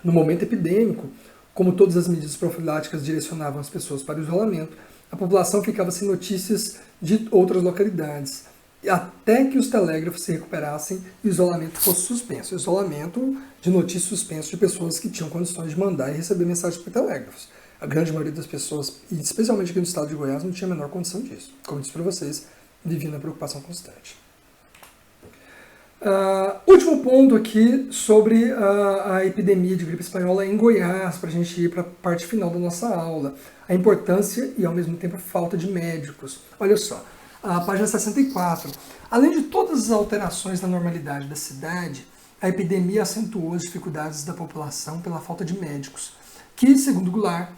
No momento epidêmico, como todas as medidas profiláticas direcionavam as pessoas para o isolamento, a população ficava sem notícias de outras localidades, até que os telégrafos se recuperassem e o isolamento fosse suspenso. Isolamento de notícias suspenso de pessoas que tinham condições de mandar e receber mensagens por telégrafos. A grande maioria das pessoas, e especialmente aqui no estado de Goiás, não tinha a menor condição disso. Como eu disse para vocês, vivia na preocupação constante. Último ponto aqui sobre a epidemia de gripe espanhola em Goiás, para a gente ir para a parte final da nossa aula. A importância e, ao mesmo tempo, a falta de médicos. Olha só, a página 64. Além de todas as alterações na normalidade da cidade, a epidemia acentuou as dificuldades da população pela falta de médicos, que, segundo Goulart,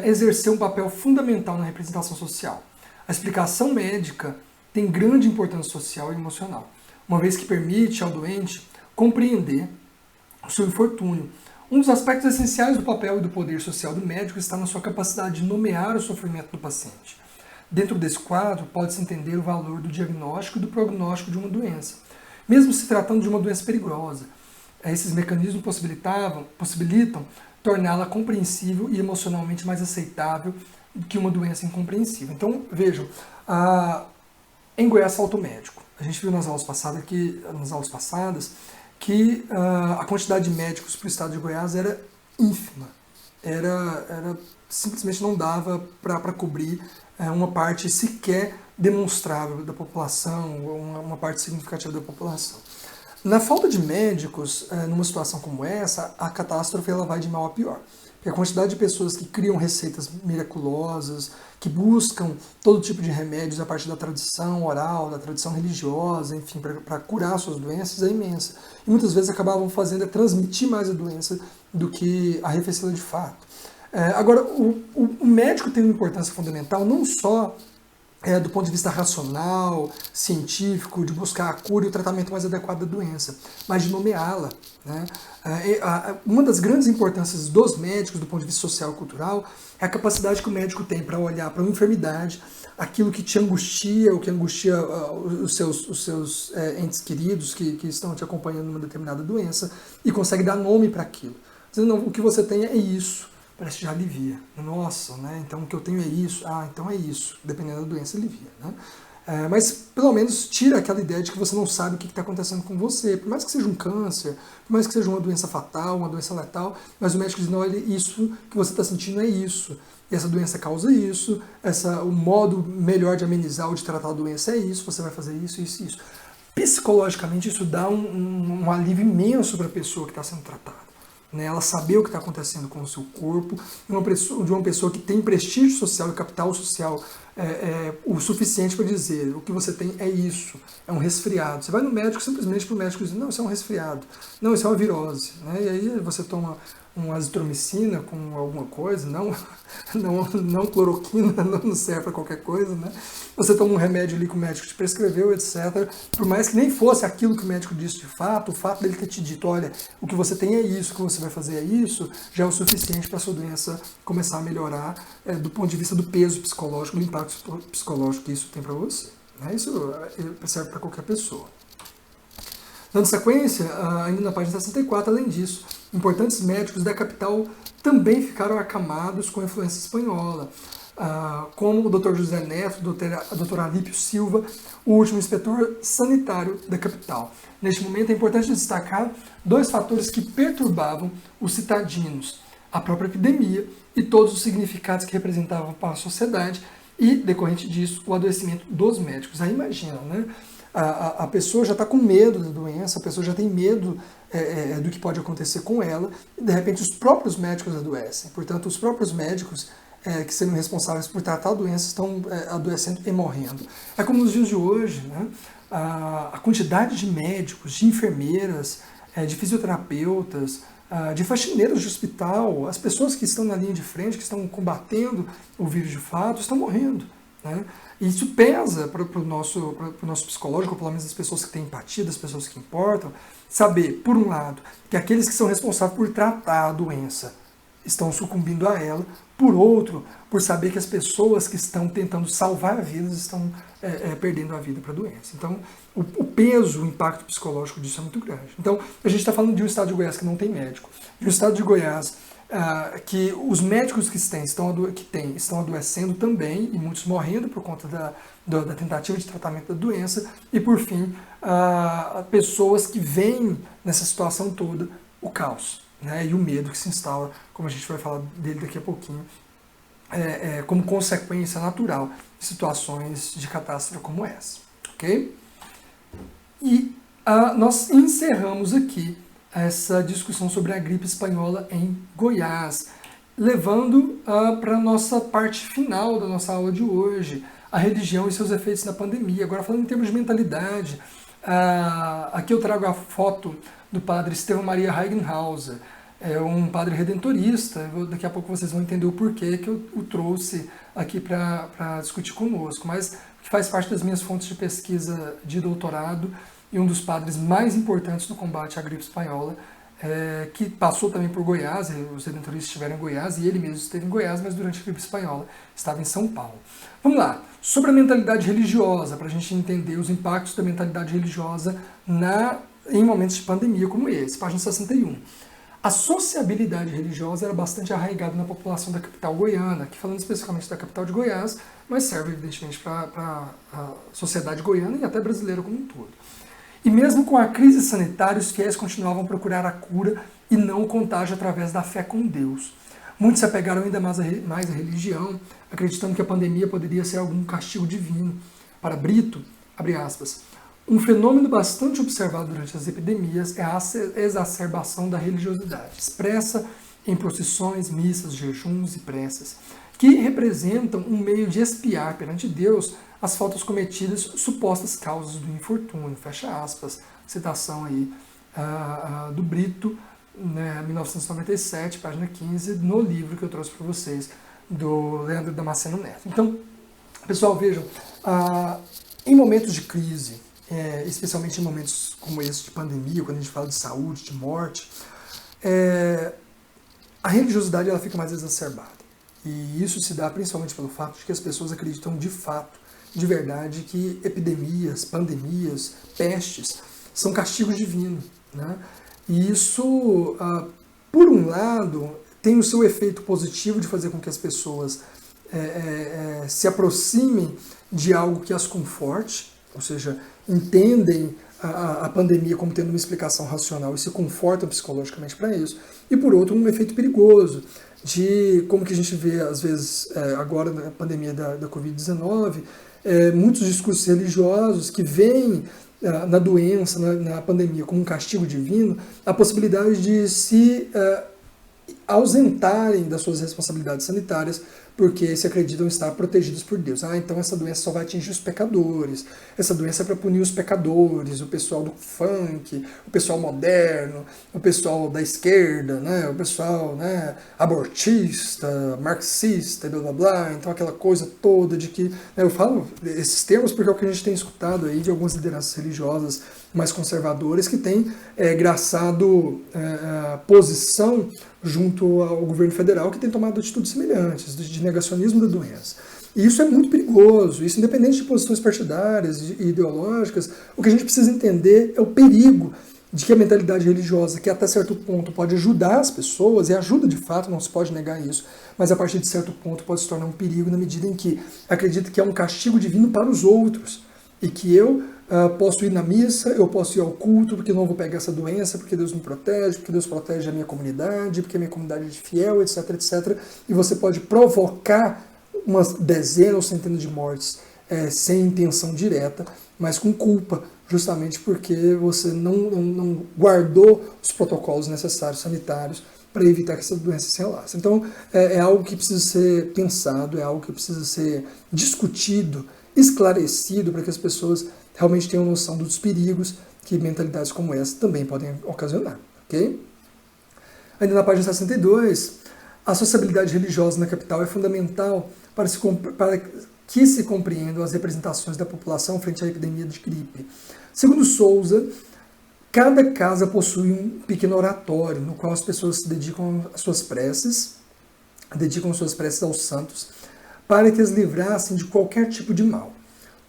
exerceu um papel fundamental na representação social. A explicação médica tem grande importância social e emocional, uma vez que permite ao doente compreender o seu infortúnio. Um dos aspectos essenciais do papel e do poder social do médico está na sua capacidade de nomear o sofrimento do paciente. Dentro desse quadro, pode-se entender o valor do diagnóstico e do prognóstico de uma doença, mesmo se tratando de uma doença perigosa. Esses mecanismos possibilitam torná-la compreensível e emocionalmente mais aceitável que uma doença incompreensível. Então, vejam, em Goiás falta o médico. A gente viu nas aulas passadas que a quantidade de médicos para o estado de Goiás era ínfima. Simplesmente não dava para cobrir uma parte sequer demonstrável da população, uma parte significativa da população. Na falta de médicos, numa situação como essa, a catástrofe ela vai de mal a pior. Porque a quantidade de pessoas que criam receitas miraculosas, que buscam todo tipo de remédios a partir da tradição oral, da tradição religiosa, enfim, para curar suas doenças é imensa. E muitas vezes acabavam fazendo transmitir mais a doença do que arrefecê-la de fato. Agora, o médico tem uma importância fundamental não só do ponto de vista racional, científico, de buscar a cura e o tratamento mais adequado da doença, mas de nomeá-la, né? Uma das grandes importâncias dos médicos, do ponto de vista social e cultural, é a capacidade que o médico tem para olhar para uma enfermidade, aquilo que te angustia, ou que angustia os seus entes queridos que estão te acompanhando numa determinada doença, e consegue dar nome para aquilo. Dizendo, não, o que você tem é isso. Parece que já alivia. Nossa, né? Então o que eu tenho é isso. Então é isso. Dependendo da doença, alivia. Né? Mas pelo menos tira aquela ideia de que você não sabe o que está acontecendo com você. Por mais que seja um câncer, por mais que seja uma doença fatal, uma doença letal, mas o médico diz, não, olha, isso que você está sentindo é isso. E essa doença causa isso, o modo melhor de amenizar ou de tratar a doença é isso, você vai fazer isso, isso e isso. Psicologicamente isso dá um alívio imenso para a pessoa que está sendo tratada. né? Ela saber o que está acontecendo com o seu corpo, de uma pessoa que tem prestígio social e capital social o suficiente para dizer: o que você tem é isso, é um resfriado. Você vai no médico simplesmente para o médico dizer: não, isso é um resfriado, não, isso é uma virose, né? E aí você toma uma azitromicina com alguma coisa, não cloroquina, não serve para qualquer coisa, né? Você toma um remédio ali que o médico te prescreveu, etc. Por mais que nem fosse aquilo que o médico disse de fato, o fato dele ter te dito: olha, o que você tem é isso, o que você vai fazer é isso, já é o suficiente para a sua doença começar a melhorar do ponto de vista do peso psicológico, do impacto psicológico que isso tem para você, né? Isso serve para qualquer pessoa. Dando sequência, ainda na página 64, além disso, importantes médicos da capital também ficaram acamados com a influência espanhola, como o Dr. José Neto, o Dr. Alípio Silva, o último inspetor sanitário da capital. Neste momento é importante destacar dois fatores que perturbavam os citadinos: a própria epidemia e todos os significados que representavam para a sociedade e, decorrente disso, o adoecimento dos médicos. Aí imagina, né? A pessoa já está com medo da doença, a pessoa já tem medo do que pode acontecer com ela, e de repente os próprios médicos adoecem. Portanto, os próprios médicos que seriam responsáveis por tratar a doença estão adoecendo e morrendo. É como nos dias de hoje, né? A quantidade de médicos, de enfermeiras, de fisioterapeutas, de faxineiros de hospital, as pessoas que estão na linha de frente, que estão combatendo o vírus de fato, estão morrendo, né? E isso pesa para o nosso psicológico, pelo menos das pessoas que têm empatia, das pessoas que importam, saber, por um lado, que aqueles que são responsáveis por tratar a doença estão sucumbindo a ela, por outro, por saber que as pessoas que estão tentando salvar vidas estão perdendo a vida para a doença. Então, o peso, o impacto psicológico disso é muito grande. Então, a gente está falando de um estado de Goiás que não tem médico, de um estado de Goiás que os médicos que estão adoecendo também, e muitos morrendo por conta da tentativa de tratamento da doença, e por fim, pessoas que veem nessa situação toda o caos, né, e o medo que se instala, como a gente vai falar dele daqui a pouquinho, como consequência natural de situações de catástrofe como essa. Ok? E nós encerramos aqui essa discussão sobre a gripe espanhola em Goiás, levando para a nossa parte final da nossa aula de hoje, a religião e seus efeitos na pandemia. Agora, falando em termos de mentalidade, aqui eu trago a foto do padre Estevão Maria Heigenhauser, é um padre redentorista. Daqui a pouco vocês vão entender o porquê que eu o trouxe aqui para discutir conosco, mas que faz parte das minhas fontes de pesquisa de doutorado, e um dos padres mais importantes no combate à gripe espanhola, que passou também por Goiás. Os redentoristas estiveram em Goiás, e ele mesmo esteve em Goiás, mas durante a gripe espanhola estava em São Paulo. Vamos lá, sobre a mentalidade religiosa, para a gente entender os impactos da mentalidade religiosa em momentos de pandemia como esse, página 61. A sociabilidade religiosa era bastante arraigada na população da capital goiana, aqui falando especificamente da capital de Goiás, mas serve evidentemente para a sociedade goiana e até brasileira como um todo. E mesmo com a crise sanitária, os fiéis continuavam a procurar a cura e não o contágio através da fé com Deus. Muitos se apegaram ainda mais à religião, acreditando que a pandemia poderia ser algum castigo divino. Para Brito, abre aspas, um fenômeno bastante observado durante as epidemias é a exacerbação da religiosidade, expressa em procissões, missas, jejuns e preces, que representam um meio de expiar perante Deus as faltas cometidas, supostas causas do infortúnio, fecha aspas, citação aí do Brito, né, 1997, página 15, no livro que eu trouxe para vocês, do Leandro Damasceno Neto. Então, pessoal, vejam, em momentos de crise, especialmente em momentos como esse de pandemia, quando a gente fala de saúde, de morte, a religiosidade ela fica mais exacerbada. E isso se dá principalmente pelo fato de que as pessoas acreditam de fato, de verdade, que epidemias, pandemias, pestes são castigos divinos, né? E isso, por um lado, tem o seu efeito positivo de fazer com que as pessoas se aproximem de algo que as conforte, ou seja, entendem a pandemia como tendo uma explicação racional e se confortam psicologicamente para isso. E por outro, um efeito perigoso de como que a gente vê às vezes agora na pandemia da Covid-19, muitos discursos religiosos que veem na doença, na pandemia, como um castigo divino, a possibilidade de se ausentarem das suas responsabilidades sanitárias porque se acreditam estar protegidos por Deus. Então essa doença só vai atingir os pecadores, essa doença é para punir os pecadores, o pessoal do funk, o pessoal moderno, o pessoal da esquerda, né, o pessoal, né, abortista, marxista, blá blá blá. Então aquela coisa toda de que, né, eu falo esses termos porque é o que a gente tem escutado aí de algumas lideranças religiosas mais conservadoras que têm graçado posição junto ao governo federal, que tem tomado atitudes semelhantes, de negacionismo da doença. E isso é muito perigoso, isso independente de posições partidárias e ideológicas, o que a gente precisa entender é o perigo de que a mentalidade religiosa, que até certo ponto pode ajudar as pessoas, e ajuda de fato, não se pode negar isso, mas a partir de certo ponto pode se tornar um perigo na medida em que acredita que é um castigo divino para os outros, e que eu posso ir na missa, eu posso ir ao culto, porque não vou pegar essa doença, porque Deus me protege, porque Deus protege a minha comunidade, porque a minha comunidade é fiel, etc, etc. E você pode provocar umas dezenas ou centenas de mortes sem intenção direta, mas com culpa, justamente porque você não guardou os protocolos necessários sanitários para evitar que essa doença se alasse. Então, é algo que precisa ser pensado, é algo que precisa ser discutido, esclarecido, para que as pessoas realmente tenham noção dos perigos que mentalidades como essa também podem ocasionar. Ok? Ainda na página 62, a sociabilidade religiosa na capital é fundamental para que se compreendam as representações da população frente à epidemia de gripe. Segundo Souza, cada casa possui um pequeno oratório no qual as pessoas se dedicam às suas preces aos santos, para que as livrassem de qualquer tipo de mal.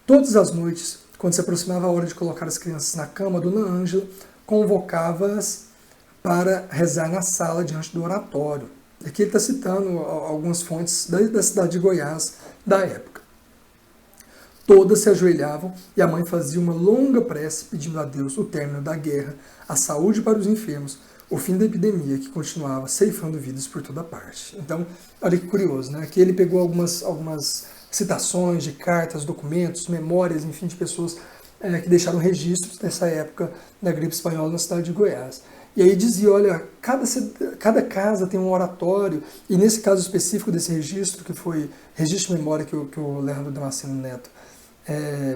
Todas as noites, quando se aproximava a hora de colocar as crianças na cama, Dona Ângela convocava-as para rezar na sala diante do oratório. Aqui ele está citando algumas fontes da cidade de Goiás da época. Todas se ajoelhavam e a mãe fazia uma longa prece pedindo a Deus o término da guerra, a saúde para os enfermos, o fim da epidemia que continuava ceifando vidas por toda parte. Então, olha que curioso, né? Aqui ele pegou algumas citações de cartas, documentos, memórias, enfim, de pessoas que deixaram registros dessa época da gripe espanhola na cidade de Goiás. E aí dizia, olha, cada casa tem um oratório, e nesse caso específico desse registro, que foi registro de memória que o Leandro Damasceno Neto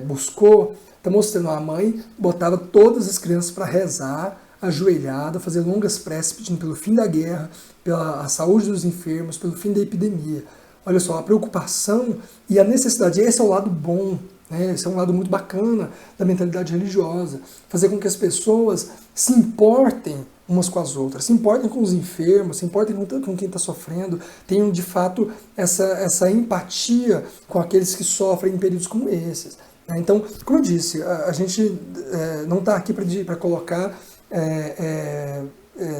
buscou, está mostrando a mãe botava todas as crianças para rezar, ajoelhada, fazer longas preces pedindo pelo fim da guerra, pela saúde dos enfermos, pelo fim da epidemia. Olha só, a preocupação e a necessidade, esse é o lado bom, né? Esse é um lado muito bacana da mentalidade religiosa, fazer com que as pessoas se importem umas com as outras, se importem com os enfermos, se importem com quem está sofrendo, tenham de fato essa empatia com aqueles que sofrem em períodos como esses. Então, como eu disse, a gente não está aqui para colocar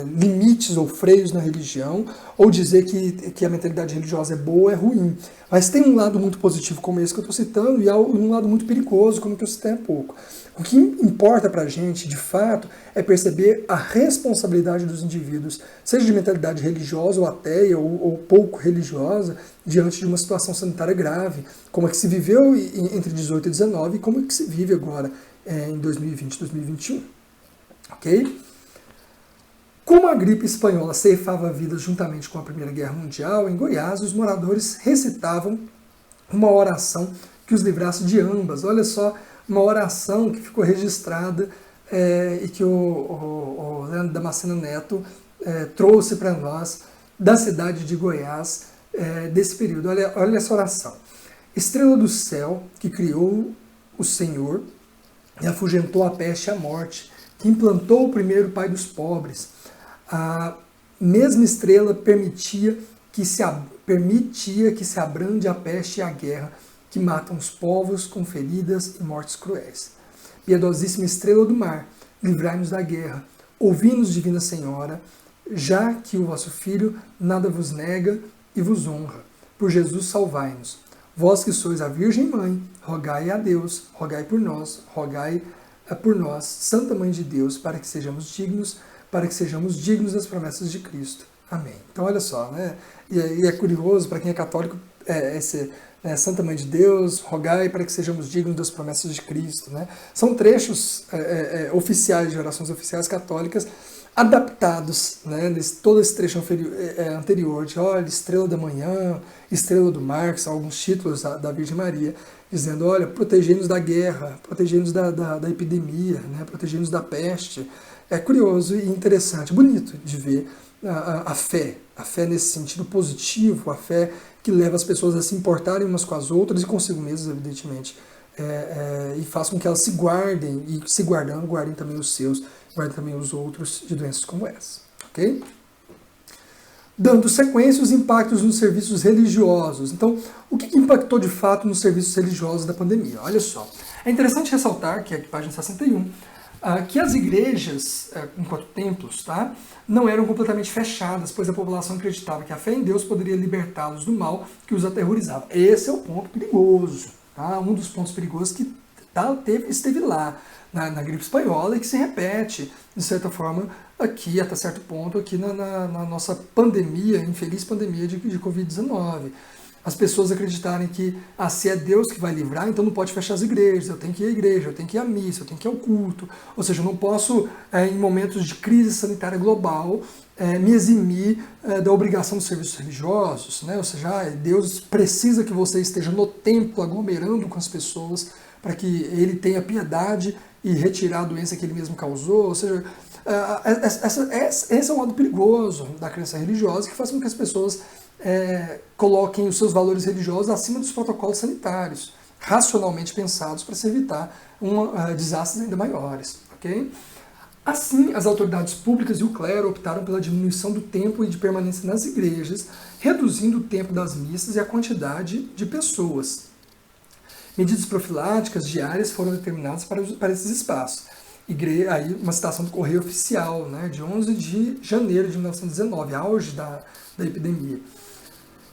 limites ou freios na religião, ou dizer que a mentalidade religiosa é boa ou é ruim. Mas tem um lado muito positivo como esse que eu estou citando, e um lado muito perigoso, como que eu citei há pouco. O que importa para a gente, de fato, é perceber a responsabilidade dos indivíduos, seja de mentalidade religiosa ou ateia, ou pouco religiosa, diante de uma situação sanitária grave, como a que se viveu entre 18 e 19, e como a que se vive agora em 2020 e 2021. Ok? Como a gripe espanhola ceifava vidas juntamente com a Primeira Guerra Mundial, em Goiás, os moradores recitavam uma oração que os livrasse de ambas. Olha só, uma oração que ficou registrada e que o Leandro Damasceno Neto trouxe para nós da cidade de Goiás desse período. Olha essa oração. Estrela do céu, que criou o Senhor e afugentou a peste e a morte, que implantou o primeiro pai dos pobres. A mesma estrela permitia que se abrande a peste e a guerra, que matam os povos com feridas e mortes cruéis. Piedosíssima estrela do mar, livrai-nos da guerra. Ouvi-nos, divina Senhora, já que o vosso Filho nada vos nega e vos honra. Por Jesus salvai-nos. Vós que sois a Virgem Mãe, rogai a Deus, rogai por nós, Santa Mãe de Deus, para que sejamos dignos das promessas de Cristo. Amém. Então, olha só, né? E é curioso, para quem é católico, né? Santa Mãe de Deus, rogai para que sejamos dignos das promessas de Cristo, né? São trechos oficiais, de orações oficiais católicas, adaptados, né, todo esse trecho anterior, de olha, estrela da manhã, estrela do mar, que são alguns títulos da Virgem Maria, dizendo, olha, protegei-nos da guerra, protegei-nos da epidemia, né, protegei-nos da peste. É curioso e interessante, bonito de ver a fé nesse sentido positivo, a fé que leva as pessoas a se importarem umas com as outras e consigo mesmas, evidentemente, e faz com que elas se guardem, e se guardando, guardem também os seus, guardem também os outros de doenças como essa, ok? Dando sequência os impactos nos serviços religiosos. Então, o que impactou de fato nos serviços religiosos da pandemia? Olha só, é interessante ressaltar, que é a página 61, que as igrejas, enquanto templos, tá, não eram completamente fechadas, pois a população acreditava que a fé em Deus poderia libertá-los do mal que os aterrorizava. Esse é o ponto perigoso, tá? Um dos pontos perigosos que esteve lá na gripe espanhola e que se repete, de certa forma, aqui, até certo ponto, aqui na nossa pandemia, infeliz pandemia de Covid-19. As pessoas acreditarem que se é Deus que vai livrar, então não pode fechar as igrejas, eu tenho que ir à igreja, eu tenho que ir à missa, eu tenho que ir ao culto. Ou seja, eu não posso, em momentos de crise sanitária global, me eximir da obrigação dos serviços religiosos, né? Ou seja, Deus precisa que você esteja no templo aglomerando com as pessoas para que ele tenha piedade e retirar a doença que ele mesmo causou. Ou seja, esse é um lado perigoso da crença religiosa que faz com que as pessoas coloquem os seus valores religiosos acima dos protocolos sanitários, racionalmente pensados para se evitar desastres ainda maiores. Okay? Assim, as autoridades públicas e o clero optaram pela diminuição do tempo e de permanência nas igrejas, reduzindo o tempo das missas e a quantidade de pessoas. Medidas profiláticas diárias foram determinadas para esses espaços. Aí uma citação do Correio Oficial, né, de 11 de janeiro de 1919, auge da epidemia.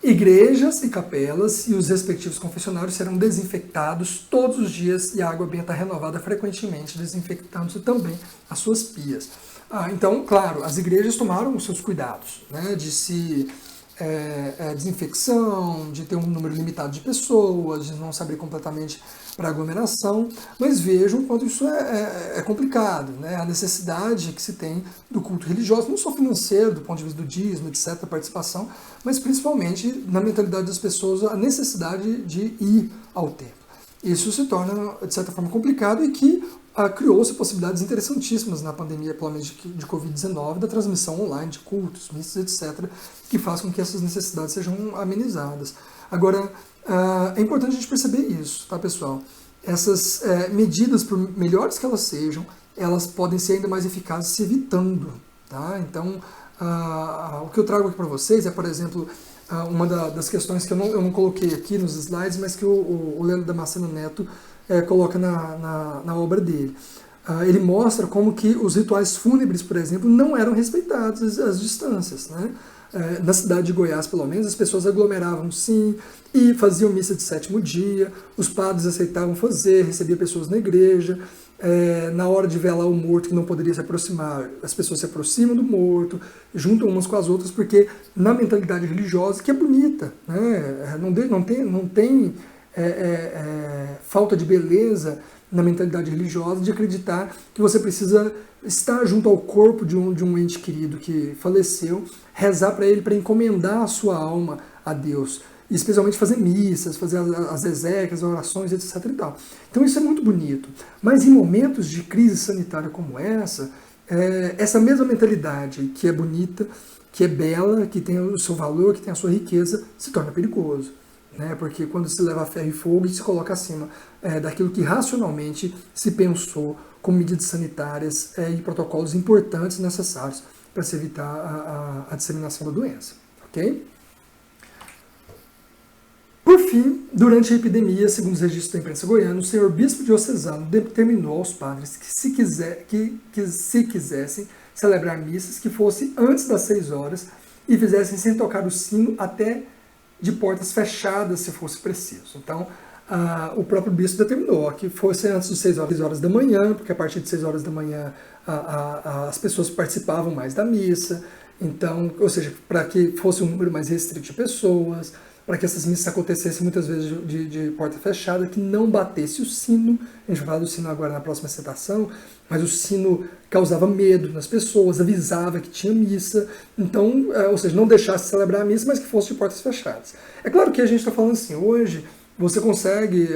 Igrejas e capelas e os respectivos confessionários serão desinfectados todos os dias e a água benta renovada frequentemente, desinfectando-se também as suas pias. Então, claro, as igrejas tomaram os seus cuidados, né, de desinfecção, de ter um número limitado de pessoas, de não se abrir completamente para aglomeração, mas vejam quanto isso é complicado, né? A necessidade que se tem do culto religioso, não só financeiro, do ponto de vista do dízimo, etc., da participação, mas principalmente na mentalidade das pessoas, a necessidade de ir ao templo. Isso se torna, de certa forma, complicado e que criou-se possibilidades interessantíssimas na pandemia, pelo menos de Covid-19, da transmissão online de cultos, missas, etc., que faz com que essas necessidades sejam amenizadas. Agora, é importante a gente perceber isso, tá, pessoal? Essas medidas, por melhores que elas sejam, elas podem ser ainda mais eficazes se evitando, tá? Então, o que eu trago aqui para vocês é, por exemplo, uma das questões que eu não coloquei aqui nos slides, mas que o Leandro Damasceno Neto coloca na obra dele. Ele mostra como que os rituais fúnebres, por exemplo, não eram respeitados as distâncias, né? Na cidade de Goiás, pelo menos, as pessoas aglomeravam sim e faziam missa de sétimo dia, os padres aceitavam fazer, recebia pessoas na igreja, na hora de velar o morto que não poderia se aproximar, as pessoas se aproximam do morto, juntam umas com as outras, porque na mentalidade religiosa, que é bonita, né? Não tem falta de beleza na mentalidade religiosa de acreditar que você precisa estar junto ao corpo de um ente querido que faleceu, rezar para ele, para encomendar a sua alma a Deus, e especialmente fazer missas, fazer as exéquias, as orações, etc. e tal. Então isso é muito bonito, mas em momentos de crise sanitária como essa mesma mentalidade que é bonita, que é bela, que tem o seu valor, que tem a sua riqueza, se torna perigoso. Né? Porque quando se leva a ferro e fogo e se coloca acima daquilo que racionalmente se pensou como medidas sanitárias e protocolos importantes necessários para se evitar a disseminação da doença. Ok? Por fim, durante a epidemia, segundo os registros da imprensa goiana, o senhor bispo diocesano determinou aos padres que se quisessem celebrar missas, que fosse antes das 6 horas e fizessem sem tocar o sino até de portas fechadas, se fosse preciso. Então, o próprio bispo determinou que fosse antes das 6 horas da manhã, porque a partir de 6 horas da manhã as pessoas participavam mais da missa, então, ou seja, para que fosse um número mais restrito de pessoas, para que essas missas acontecessem muitas vezes de porta fechada, que não batesse o sino. A gente vai falar do sino agora na próxima citação, mas o sino causava medo nas pessoas, avisava que tinha missa, então, ou seja, não deixasse de celebrar a missa, mas que fosse de portas fechadas. É claro que a gente está falando assim, hoje você consegue,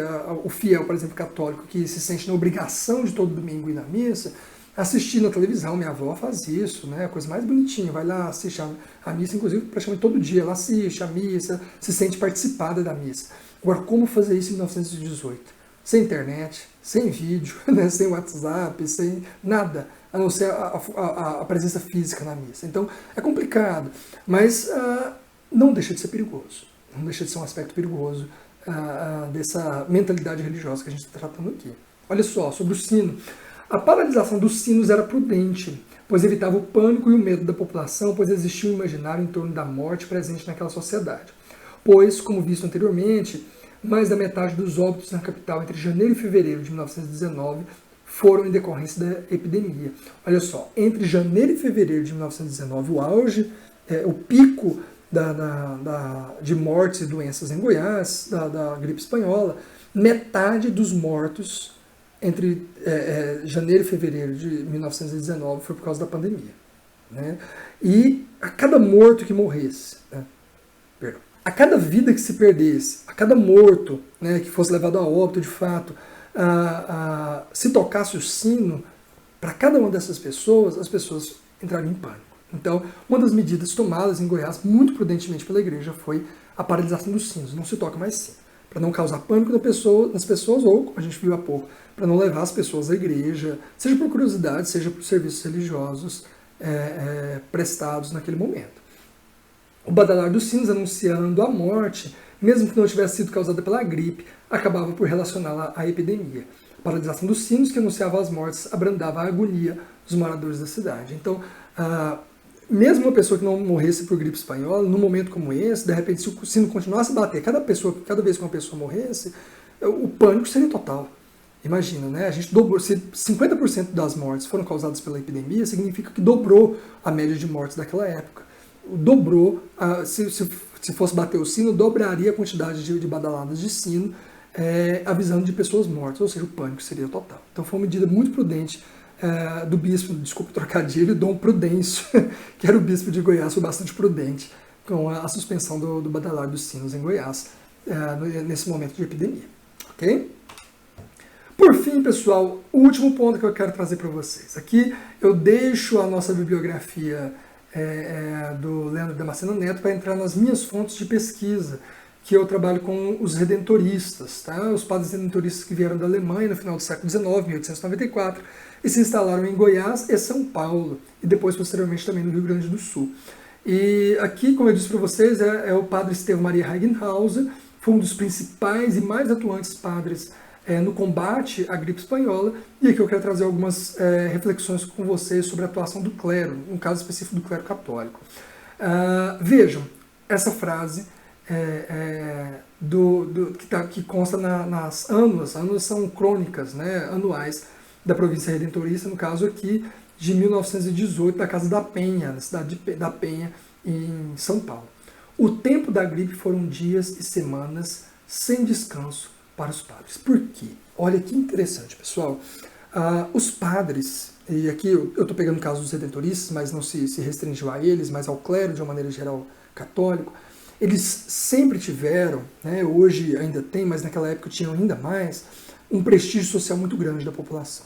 o fiel, por exemplo, católico, que se sente na obrigação de todo domingo ir na missa, assistir na televisão. Minha avó faz isso, né? A coisa mais bonitinha, vai lá, assiste a missa, inclusive praticamente todo dia, ela assiste a missa, se sente participada da missa. Agora, como fazer isso em 1918? Sem internet, sem vídeo, né? Sem WhatsApp, sem nada, a não ser a presença física na missa. Então, é complicado, mas não deixa de ser perigoso, não deixa de ser um aspecto perigoso dessa mentalidade religiosa que a gente está tratando aqui. Olha só, sobre o sino. A paralisação dos sinos era prudente, pois evitava o pânico e o medo da população, pois existia um imaginário em torno da morte presente naquela sociedade. Pois, como visto anteriormente, mais da metade dos óbitos na capital entre janeiro e fevereiro de 1919 foram em decorrência da epidemia. Olha só, entre janeiro e fevereiro de 1919, o auge, o pico de mortes e doenças em Goiás, da gripe espanhola, metade dos mortos entre janeiro e fevereiro de 1919 foi por causa da pandemia. Né? E a cada morto que morresse, a cada vida que se perdesse, a cada morto, né, que fosse levado a óbito de fato, se tocasse o sino, para cada uma dessas pessoas, as pessoas entrariam em pânico. Então, uma das medidas tomadas em Goiás, muito prudentemente pela igreja, foi a paralisação dos sinos. Não se toca mais sino, para não causar pânico nas pessoas, ou, como a gente viu há pouco, para não levar as pessoas à igreja, seja por curiosidade, seja por serviços religiosos prestados naquele momento. O badalar dos sinos anunciando a morte, mesmo que não tivesse sido causada pela gripe, acabava por relacioná-la à epidemia. A paralisação dos sinos, que anunciava as mortes, abrandava a agonia dos moradores da cidade. Então, mesmo uma pessoa que não morresse por gripe espanhola, num momento como esse, de repente, se o sino continuasse a bater cada vez que uma pessoa morresse, o pânico seria total. Imagina, né? A gente dobrou, se 50% das mortes foram causadas pela epidemia, significa que dobrou a média de mortes daquela época. Dobrou, se fosse bater o sino, dobraria a quantidade de badaladas de sino, avisando de pessoas mortas, ou seja, o pânico seria total. Então foi uma medida muito prudente do bispo, desculpa o trocadilho, Dom Prudêncio, que era o bispo de Goiás, foi bastante prudente com a suspensão do badalar dos sinos em Goiás, nesse momento de epidemia. Ok? Por fim, pessoal, o último ponto que eu quero trazer para vocês. Aqui eu deixo a nossa bibliografia do Leandro Damasceno Neto para entrar nas minhas fontes de pesquisa, que eu trabalho com os redentoristas, tá? Os padres redentoristas que vieram da Alemanha no final do século XIX, 1894, e se instalaram em Goiás e São Paulo, e depois, posteriormente, também no Rio Grande do Sul. E aqui, como eu disse para vocês, é o padre Estevão Maria Heigenhauser, foi um dos principais e mais atuantes padres no combate à gripe espanhola, e aqui eu quero trazer algumas reflexões com vocês sobre a atuação do clero, no caso específico do clero católico. Vejam, essa frase que consta nas ânulas. Ânulas são crônicas, né, anuais da província redentorista, no caso aqui de 1918, da Casa da Penha, na cidade da Penha, em São Paulo. O tempo da gripe foram dias e semanas sem descanso para os padres. Por quê? Olha que interessante, pessoal. Os padres, e aqui eu estou pegando o caso dos redentoristas, mas não se restringiu a eles, mas ao clero, de uma maneira geral, católico, eles sempre tiveram, né, hoje ainda tem, mas naquela época tinham ainda mais, um prestígio social muito grande da população.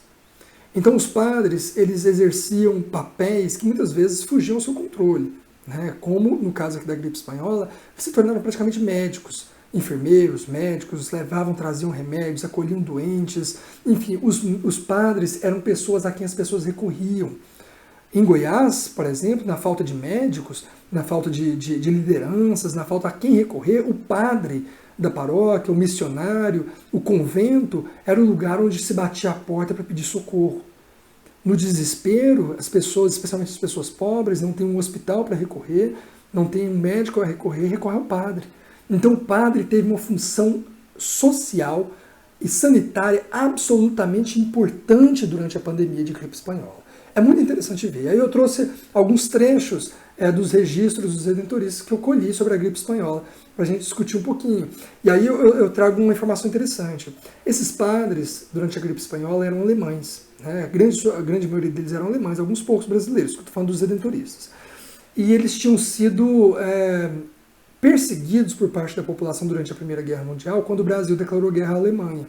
Então os padres, eles exerciam papéis que muitas vezes fugiam ao seu controle, né, como no caso aqui da gripe espanhola, se tornaram praticamente médicos, enfermeiros, médicos, traziam remédios, acolhiam doentes, enfim, os padres eram pessoas a quem as pessoas recorriam. Em Goiás, por exemplo, na falta de médicos, na falta de lideranças, na falta a quem recorrer, o padre da paróquia, o missionário, o convento, era o lugar onde se batia a porta para pedir socorro. No desespero, as pessoas, especialmente as pessoas pobres, não têm um hospital para recorrer, não tem um médico a recorrer, recorre ao padre. Então o padre teve uma função social e sanitária absolutamente importante durante a pandemia de gripe espanhola. É muito interessante ver. Aí eu trouxe alguns trechos dos registros dos redentoristas que eu colhi sobre a gripe espanhola, para a gente discutir um pouquinho. E aí eu trago uma informação interessante. Esses padres, durante a gripe espanhola, eram alemães. Né? A grande maioria deles eram alemães, alguns poucos brasileiros, que eu estou falando dos redentoristas. E eles tinham sido perseguidos por parte da população durante a Primeira Guerra Mundial, quando o Brasil declarou guerra à Alemanha.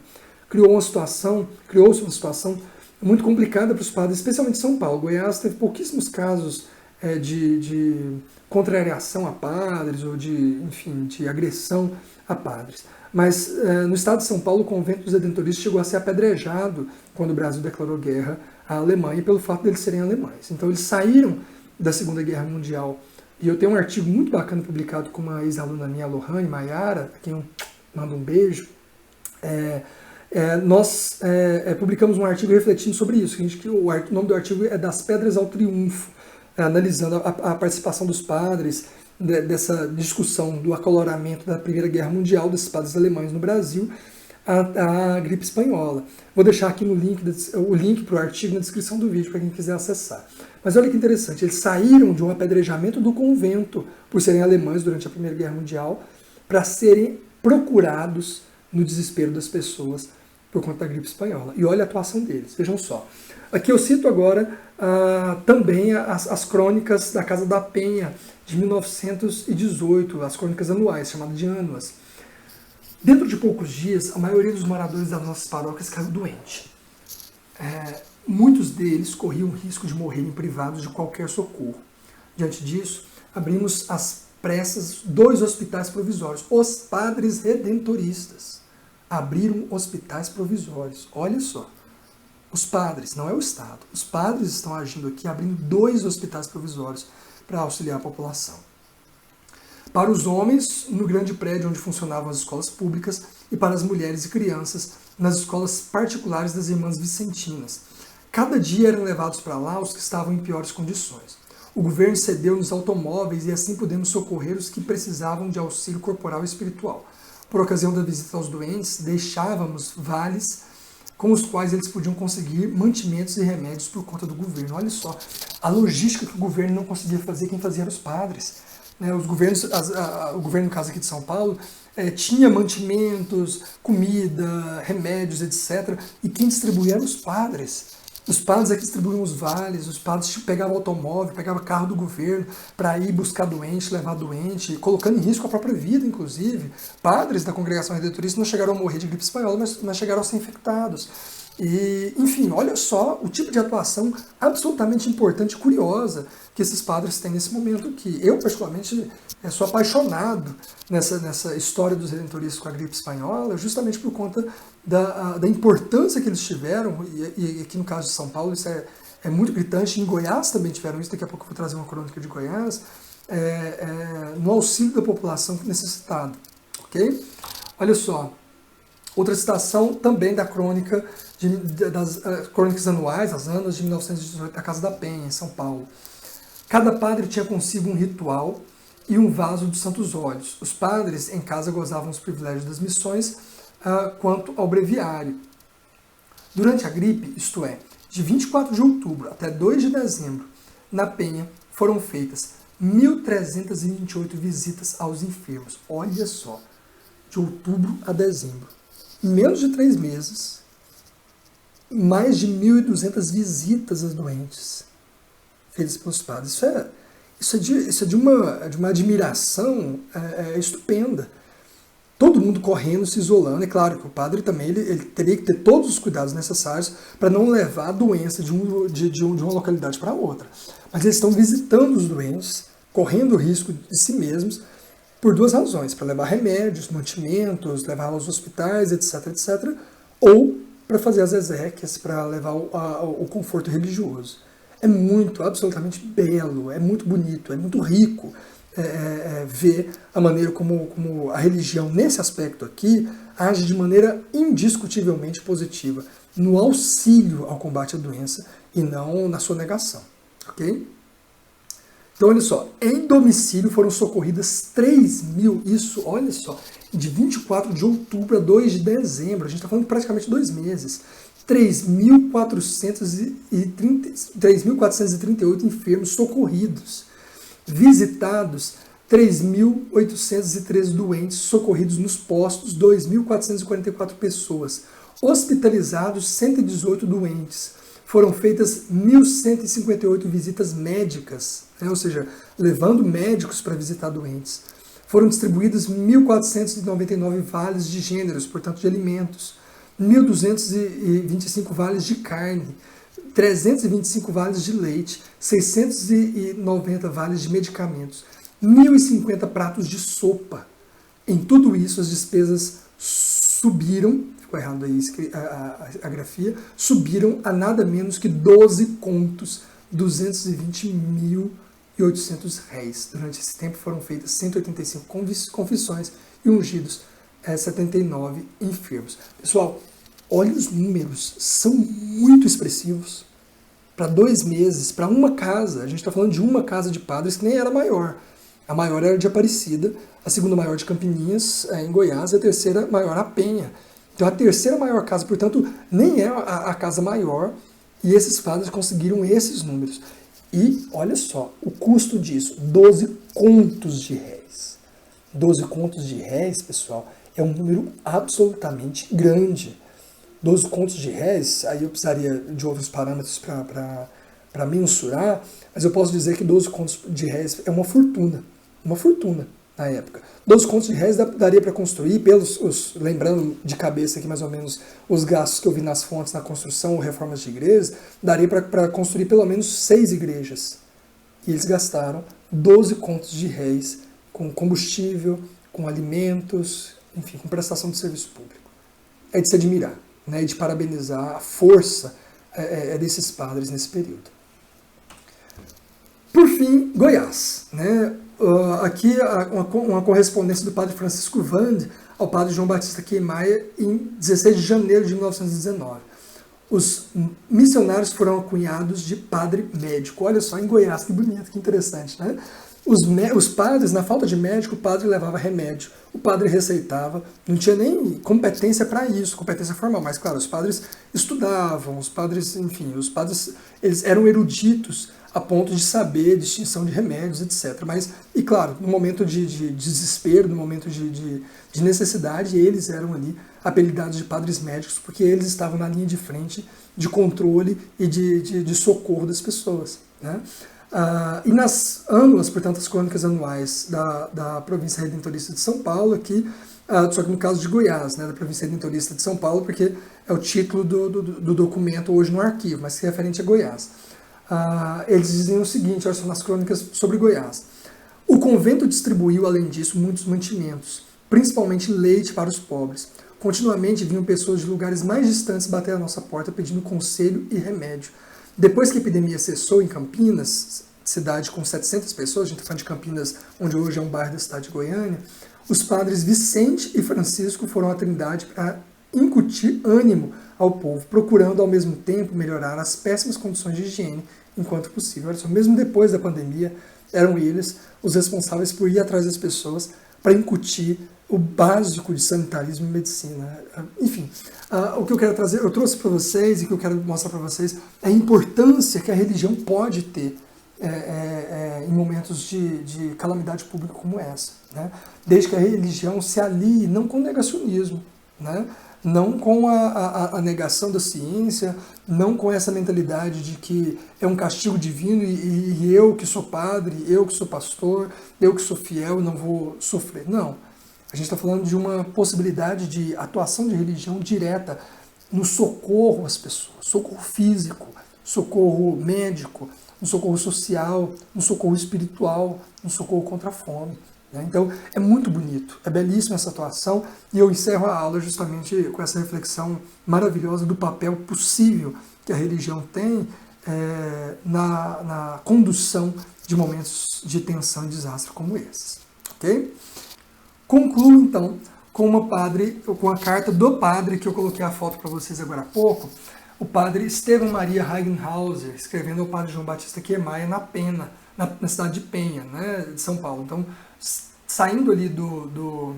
Criou-se uma situação muito complicada para os padres, especialmente em São Paulo. Goiás teve pouquíssimos casos de contrariação a padres ou de agressão a padres. Mas no estado de São Paulo, o convento dos redentoristas chegou a ser apedrejado quando o Brasil declarou guerra à Alemanha pelo fato de eles serem alemães. Então eles saíram da Segunda Guerra Mundial. E eu tenho um artigo muito bacana publicado com uma ex-aluna minha, Lohane Maiara, a quem eu mando um beijo. Nós publicamos um artigo refletindo sobre isso. O nome do artigo é Das Pedras ao Triunfo, analisando a participação dos padres dessa discussão do acaloramento da Primeira Guerra Mundial desses padres alemães no Brasil, a gripe espanhola. Vou deixar aqui o link para o artigo na descrição do vídeo para quem quiser acessar. Mas olha que interessante, eles saíram de um apedrejamento do convento por serem alemães durante a Primeira Guerra Mundial para serem procurados no desespero das pessoas por conta da gripe espanhola. E olha a atuação deles, vejam só. Aqui eu cito agora também as crônicas da Casa da Penha, de 1918, as crônicas anuais, chamadas de Anuas. Dentro de poucos dias, a maioria dos moradores das nossas paróquias caiu doente. Muitos deles corriam risco de morrerem privados de qualquer socorro. Diante disso, abrimos às pressas 2 hospitais provisórios. Os padres redentoristas abriram hospitais provisórios. Olha só. Os padres, não é o Estado. Os padres estão agindo aqui, abrindo 2 hospitais provisórios para auxiliar a população. Para os homens, no grande prédio onde funcionavam as escolas públicas, e para as mulheres e crianças, nas escolas particulares das Irmãs Vicentinas. Cada dia eram levados para lá os que estavam em piores condições. O governo cedeu-nos automóveis e assim pudemos socorrer os que precisavam de auxílio corporal e espiritual. Por ocasião da visita aos doentes, deixávamos vales com os quais eles podiam conseguir mantimentos e remédios por conta do governo. Olha só, a logística que o governo não conseguia fazer, quem fazia eram os padres. O governo, no caso aqui de São Paulo, tinha mantimentos, comida, remédios, etc. E quem distribuía eram os padres. Os padres aqui distribuíam os vales, os padres pegavam automóvel, pegavam carro do governo para ir buscar doente, levar doente, colocando em risco a própria vida, inclusive. Padres da congregação redentorista não chegaram a morrer de gripe espanhola, mas chegaram a ser infectados. E, enfim, olha só o tipo de atuação absolutamente importante e curiosa que esses padres têm nesse momento aqui. Eu, particularmente, sou apaixonado nessa história dos redentoristas com a gripe espanhola, justamente por conta da importância que eles tiveram, e aqui no caso de São Paulo isso é muito gritante, em Goiás também tiveram isso, daqui a pouco eu vou trazer uma crônica de Goiás, no auxílio da população necessitada. Ok? Olha só, outra citação também da crônica, das crônicas anuais, as anos de 1918, da Casa da Penha, em São Paulo. Cada padre tinha consigo um ritual e um vaso dos santos óleos. Os padres em casa gozavam os privilégios das missões quanto ao breviário. Durante a gripe, isto é, de 24 de outubro até 2 de dezembro, na Penha foram feitas 1.328 visitas aos enfermos. Olha só, de outubro a dezembro. Em menos de 3 meses, mais de 1.200 visitas aos doentes feitas pelos padres. Isso é de uma admiração estupenda. Todo mundo correndo, se isolando. É claro que o padre também ele teria que ter todos os cuidados necessários para não levar a doença de uma localidade para outra. Mas eles estão visitando os doentes, correndo o risco de si mesmos, por 2 razões: para levar remédios, mantimentos, levar aos hospitais, etc, etc, ou para fazer as exéquias, para levar o conforto religioso. É muito, absolutamente belo, é muito bonito, é muito rico ver a maneira como a religião, nesse aspecto aqui, age de maneira indiscutivelmente positiva no auxílio ao combate à doença e não na sua negação. Ok? Então, olha só, em domicílio foram socorridas 3.000, isso, olha só, de 24 de outubro a 2 de dezembro, a gente está falando de praticamente 2 meses, 3.438 enfermos socorridos. Visitados, 3.813 doentes socorridos nos postos, 2.444 pessoas. Hospitalizados, 118 doentes. Foram feitas 1.158 visitas médicas, né? Ou seja, levando médicos para visitar doentes. Foram distribuídos 1.499 vales de gêneros, portanto de alimentos, 1.225 vales de carne, 325 vales de leite, 690 vales de medicamentos, 1.050 pratos de sopa. Em tudo isso, as despesas subiram, ficou errado aí a grafia, subiram a nada menos que 12 contos, 220.800 réis. Durante esse tempo foram feitas 185 confissões e ungidos 79 enfermos. Pessoal, olha os números, são muito expressivos. Para 2 meses, para uma casa, a gente está falando de uma casa de padres que nem era maior. A maior era de Aparecida, a segunda maior de Campininhas, em Goiás, e a terceira maior a Penha. Então a terceira maior casa, portanto, nem é a casa maior, e esses padres conseguiram esses números. E olha só, o custo disso, 12 contos de réis. 12 contos de réis, pessoal, é um número absolutamente grande. 12 contos de réis, aí eu precisaria de outros parâmetros para mensurar, mas eu posso dizer que 12 contos de réis é uma fortuna na época. 12 contos de réis daria para construir, lembrando de cabeça aqui mais ou menos os gastos que eu vi nas fontes na construção ou reformas de igrejas, daria para construir pelo menos 6 igrejas. E eles gastaram 12 contos de réis com combustível, com alimentos, enfim, com prestação de serviço público. É de se admirar, né, e de parabenizar a força desses padres nesse período. Por fim, Goiás, né? Aqui uma correspondência do padre Francisco Vande ao padre João Batista Queimaia em 16 de janeiro de 1919. Os missionários foram acunhados de padre médico. Olha só, em Goiás, que bonito, que interessante, né? Os padres, na falta de médico, o padre levava remédio, o padre receitava, não tinha nem competência para isso, competência formal, mas claro, os padres estudavam, os padres, enfim, os padres eles eram eruditos a ponto de saber distinção de remédios, etc. Mas, e claro, no momento de desespero, no momento de necessidade, eles eram ali apelidados de padres médicos, porque eles estavam na linha de frente de controle e de socorro das pessoas, né? E nas ânulas, portanto, as crônicas anuais da província redentorista de São Paulo, aqui, só que no caso de Goiás, né, da província redentorista de São Paulo, porque é o título do documento hoje no arquivo, mas que é referente a Goiás. Eles dizem o seguinte, olha só, nas crônicas sobre Goiás. O convento distribuiu, além disso, muitos mantimentos, principalmente leite para os pobres. Continuamente vinham pessoas de lugares mais distantes bater à nossa porta pedindo conselho e remédio. Depois que a epidemia cessou em Campinas, cidade com 700 pessoas, a gente está falando de Campinas, onde hoje é um bairro da cidade de Goiânia, os padres Vicente e Francisco foram à Trindade para incutir ânimo ao povo, procurando ao mesmo tempo melhorar as péssimas condições de higiene enquanto possível. Olha só, mesmo depois da pandemia, eram eles os responsáveis por ir atrás das pessoas para incutir o básico de sanitarismo e medicina. Enfim, o que eu quero trazer, eu trouxe para vocês e o que eu quero mostrar para vocês é a importância que a religião pode ter em momentos de calamidade pública como essa, né? Desde que a religião se alie, não com negacionismo, né? Não com a negação da ciência, não com essa mentalidade de que é um castigo divino e eu que sou padre, eu que sou pastor, eu que sou fiel não vou sofrer. Não. A gente está falando de uma possibilidade de atuação de religião direta no socorro às pessoas, socorro físico, socorro médico, no socorro social, no socorro espiritual, no socorro contra a fome. Então é muito bonito, é belíssima essa atuação e eu encerro a aula justamente com essa reflexão maravilhosa do papel possível que a religião tem na condução de momentos de tensão e desastre como esses. Ok? Concluo então com a carta do padre que eu coloquei a foto para vocês agora há pouco, o padre Estevão Maria Heigenhauser, escrevendo ao padre João Batista Queimaia na cidade de Penha, né, de São Paulo. Então, saindo ali do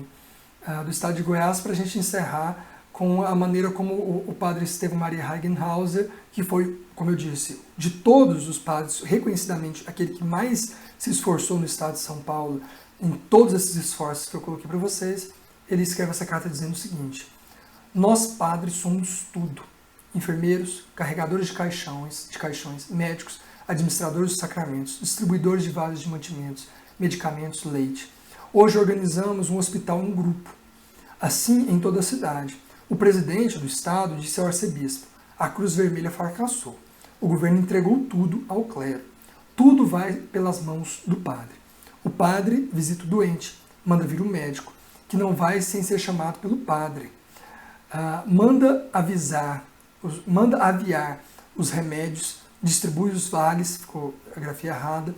estado de Goiás para a gente encerrar com a maneira como o padre Estevão Maria Hagenhauser, que foi, como eu disse, de todos os padres, reconhecidamente aquele que mais se esforçou no estado de São Paulo, em todos esses esforços que eu coloquei para vocês, ele escreve essa carta dizendo o seguinte: nós padres somos tudo. Enfermeiros, carregadores de caixões, médicos, administradores de sacramentos, distribuidores de vasos de mantimentos, medicamentos, leite. Hoje organizamos um hospital em grupo. Assim em toda a cidade. O presidente do estado disse ao arcebispo: a Cruz Vermelha fracassou. O governo entregou tudo ao clero. Tudo vai pelas mãos do padre. O padre visita o doente, manda vir o médico, que não vai sem ser chamado pelo padre. Manda aviar os remédios, distribui os vales, ficou a grafia errada,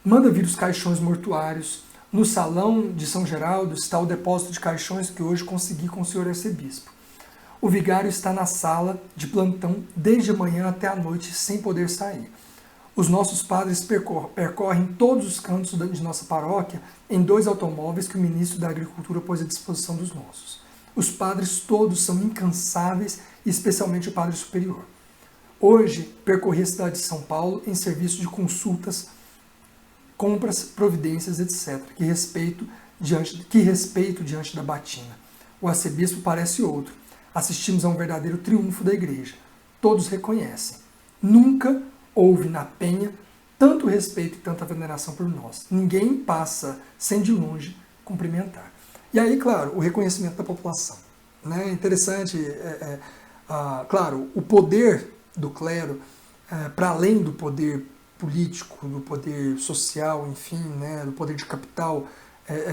manda vir os caixões mortuários. No salão de São Geraldo está o depósito de caixões que hoje consegui com o senhor arcebispo. O vigário está na sala de plantão desde a manhã até a noite sem poder sair. Os nossos padres percorrem todos os cantos de nossa paróquia em 2 automóveis que o ministro da Agricultura pôs à disposição dos nossos. Os padres todos são incansáveis, e especialmente o padre superior. Hoje percorri a cidade de São Paulo em serviço de consultas, compras, providências, etc., que respeito diante da batina. O arcebispo parece outro. Assistimos a um verdadeiro triunfo da igreja. Todos reconhecem. Nunca houve na Penha tanto respeito e tanta veneração por nós. Ninguém passa sem de longe cumprimentar. E aí, claro, o reconhecimento da população. Né? Interessante, claro, o poder do clero, para além do poder político, do poder social, enfim, né, do poder de capital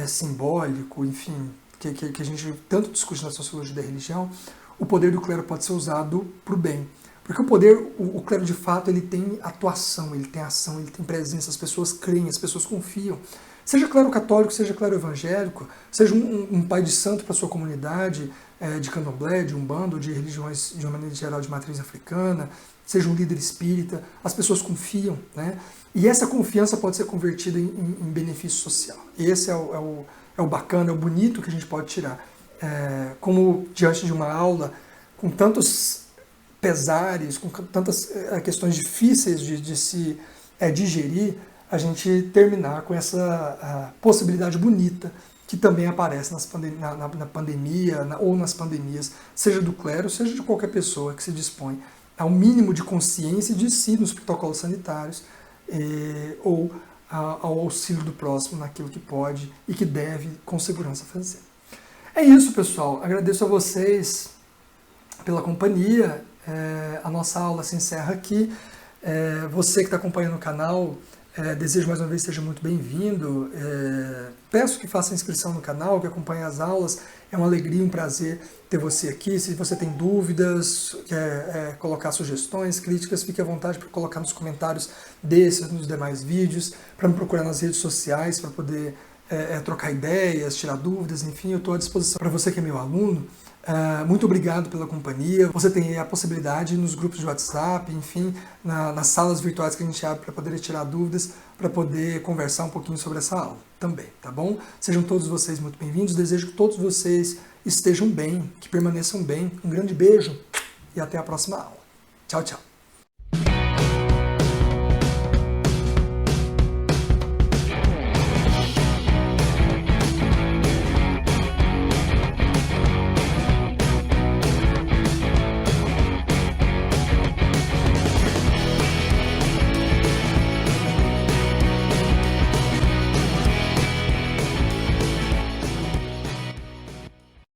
simbólico, enfim, que a gente tanto discute na sociologia da religião, o poder do clero pode ser usado para o bem. Porque o clero de fato, ele tem atuação, ele tem ação, ele tem presença, as pessoas creem, as pessoas confiam. Seja clero católico, seja clero evangélico, seja um pai de santo para sua comunidade, de candomblé, de umbanda, ou de religiões de uma maneira geral de matriz africana, seja um líder espírita, as pessoas confiam, né? E essa confiança pode ser convertida em benefício social. E esse é o bacana, é o bonito que a gente pode tirar. Como diante de uma aula com tantos pesares, com tantas questões difíceis de se digerir, a gente terminar com essa possibilidade bonita que também aparece na pandemia ou nas pandemias, seja do clero, seja de qualquer pessoa que se dispõe ao mínimo de consciência de si nos protocolos sanitários ou ao auxílio do próximo naquilo que pode e que deve com segurança fazer. É isso, pessoal. Agradeço a vocês pela companhia. A nossa aula se encerra aqui. Você que está acompanhando o canal, desejo mais uma vez seja muito bem-vindo. Peço que faça inscrição no canal, que acompanhe as aulas. É uma alegria, um prazer ter você aqui. Se você tem dúvidas, quer colocar sugestões, críticas, fique à vontade para colocar nos comentários desses, nos demais vídeos, para me procurar nas redes sociais, para poder trocar ideias, tirar dúvidas, enfim, eu estou à disposição para você que é meu aluno. Muito obrigado pela companhia. Você tem a possibilidade nos grupos de WhatsApp, enfim, nas salas virtuais que a gente abre para poder tirar dúvidas, para poder conversar um pouquinho sobre essa aula também, tá bom? Sejam todos vocês muito bem-vindos. Desejo que todos vocês estejam bem, que permaneçam bem. Um grande beijo e até a próxima aula. Tchau, tchau.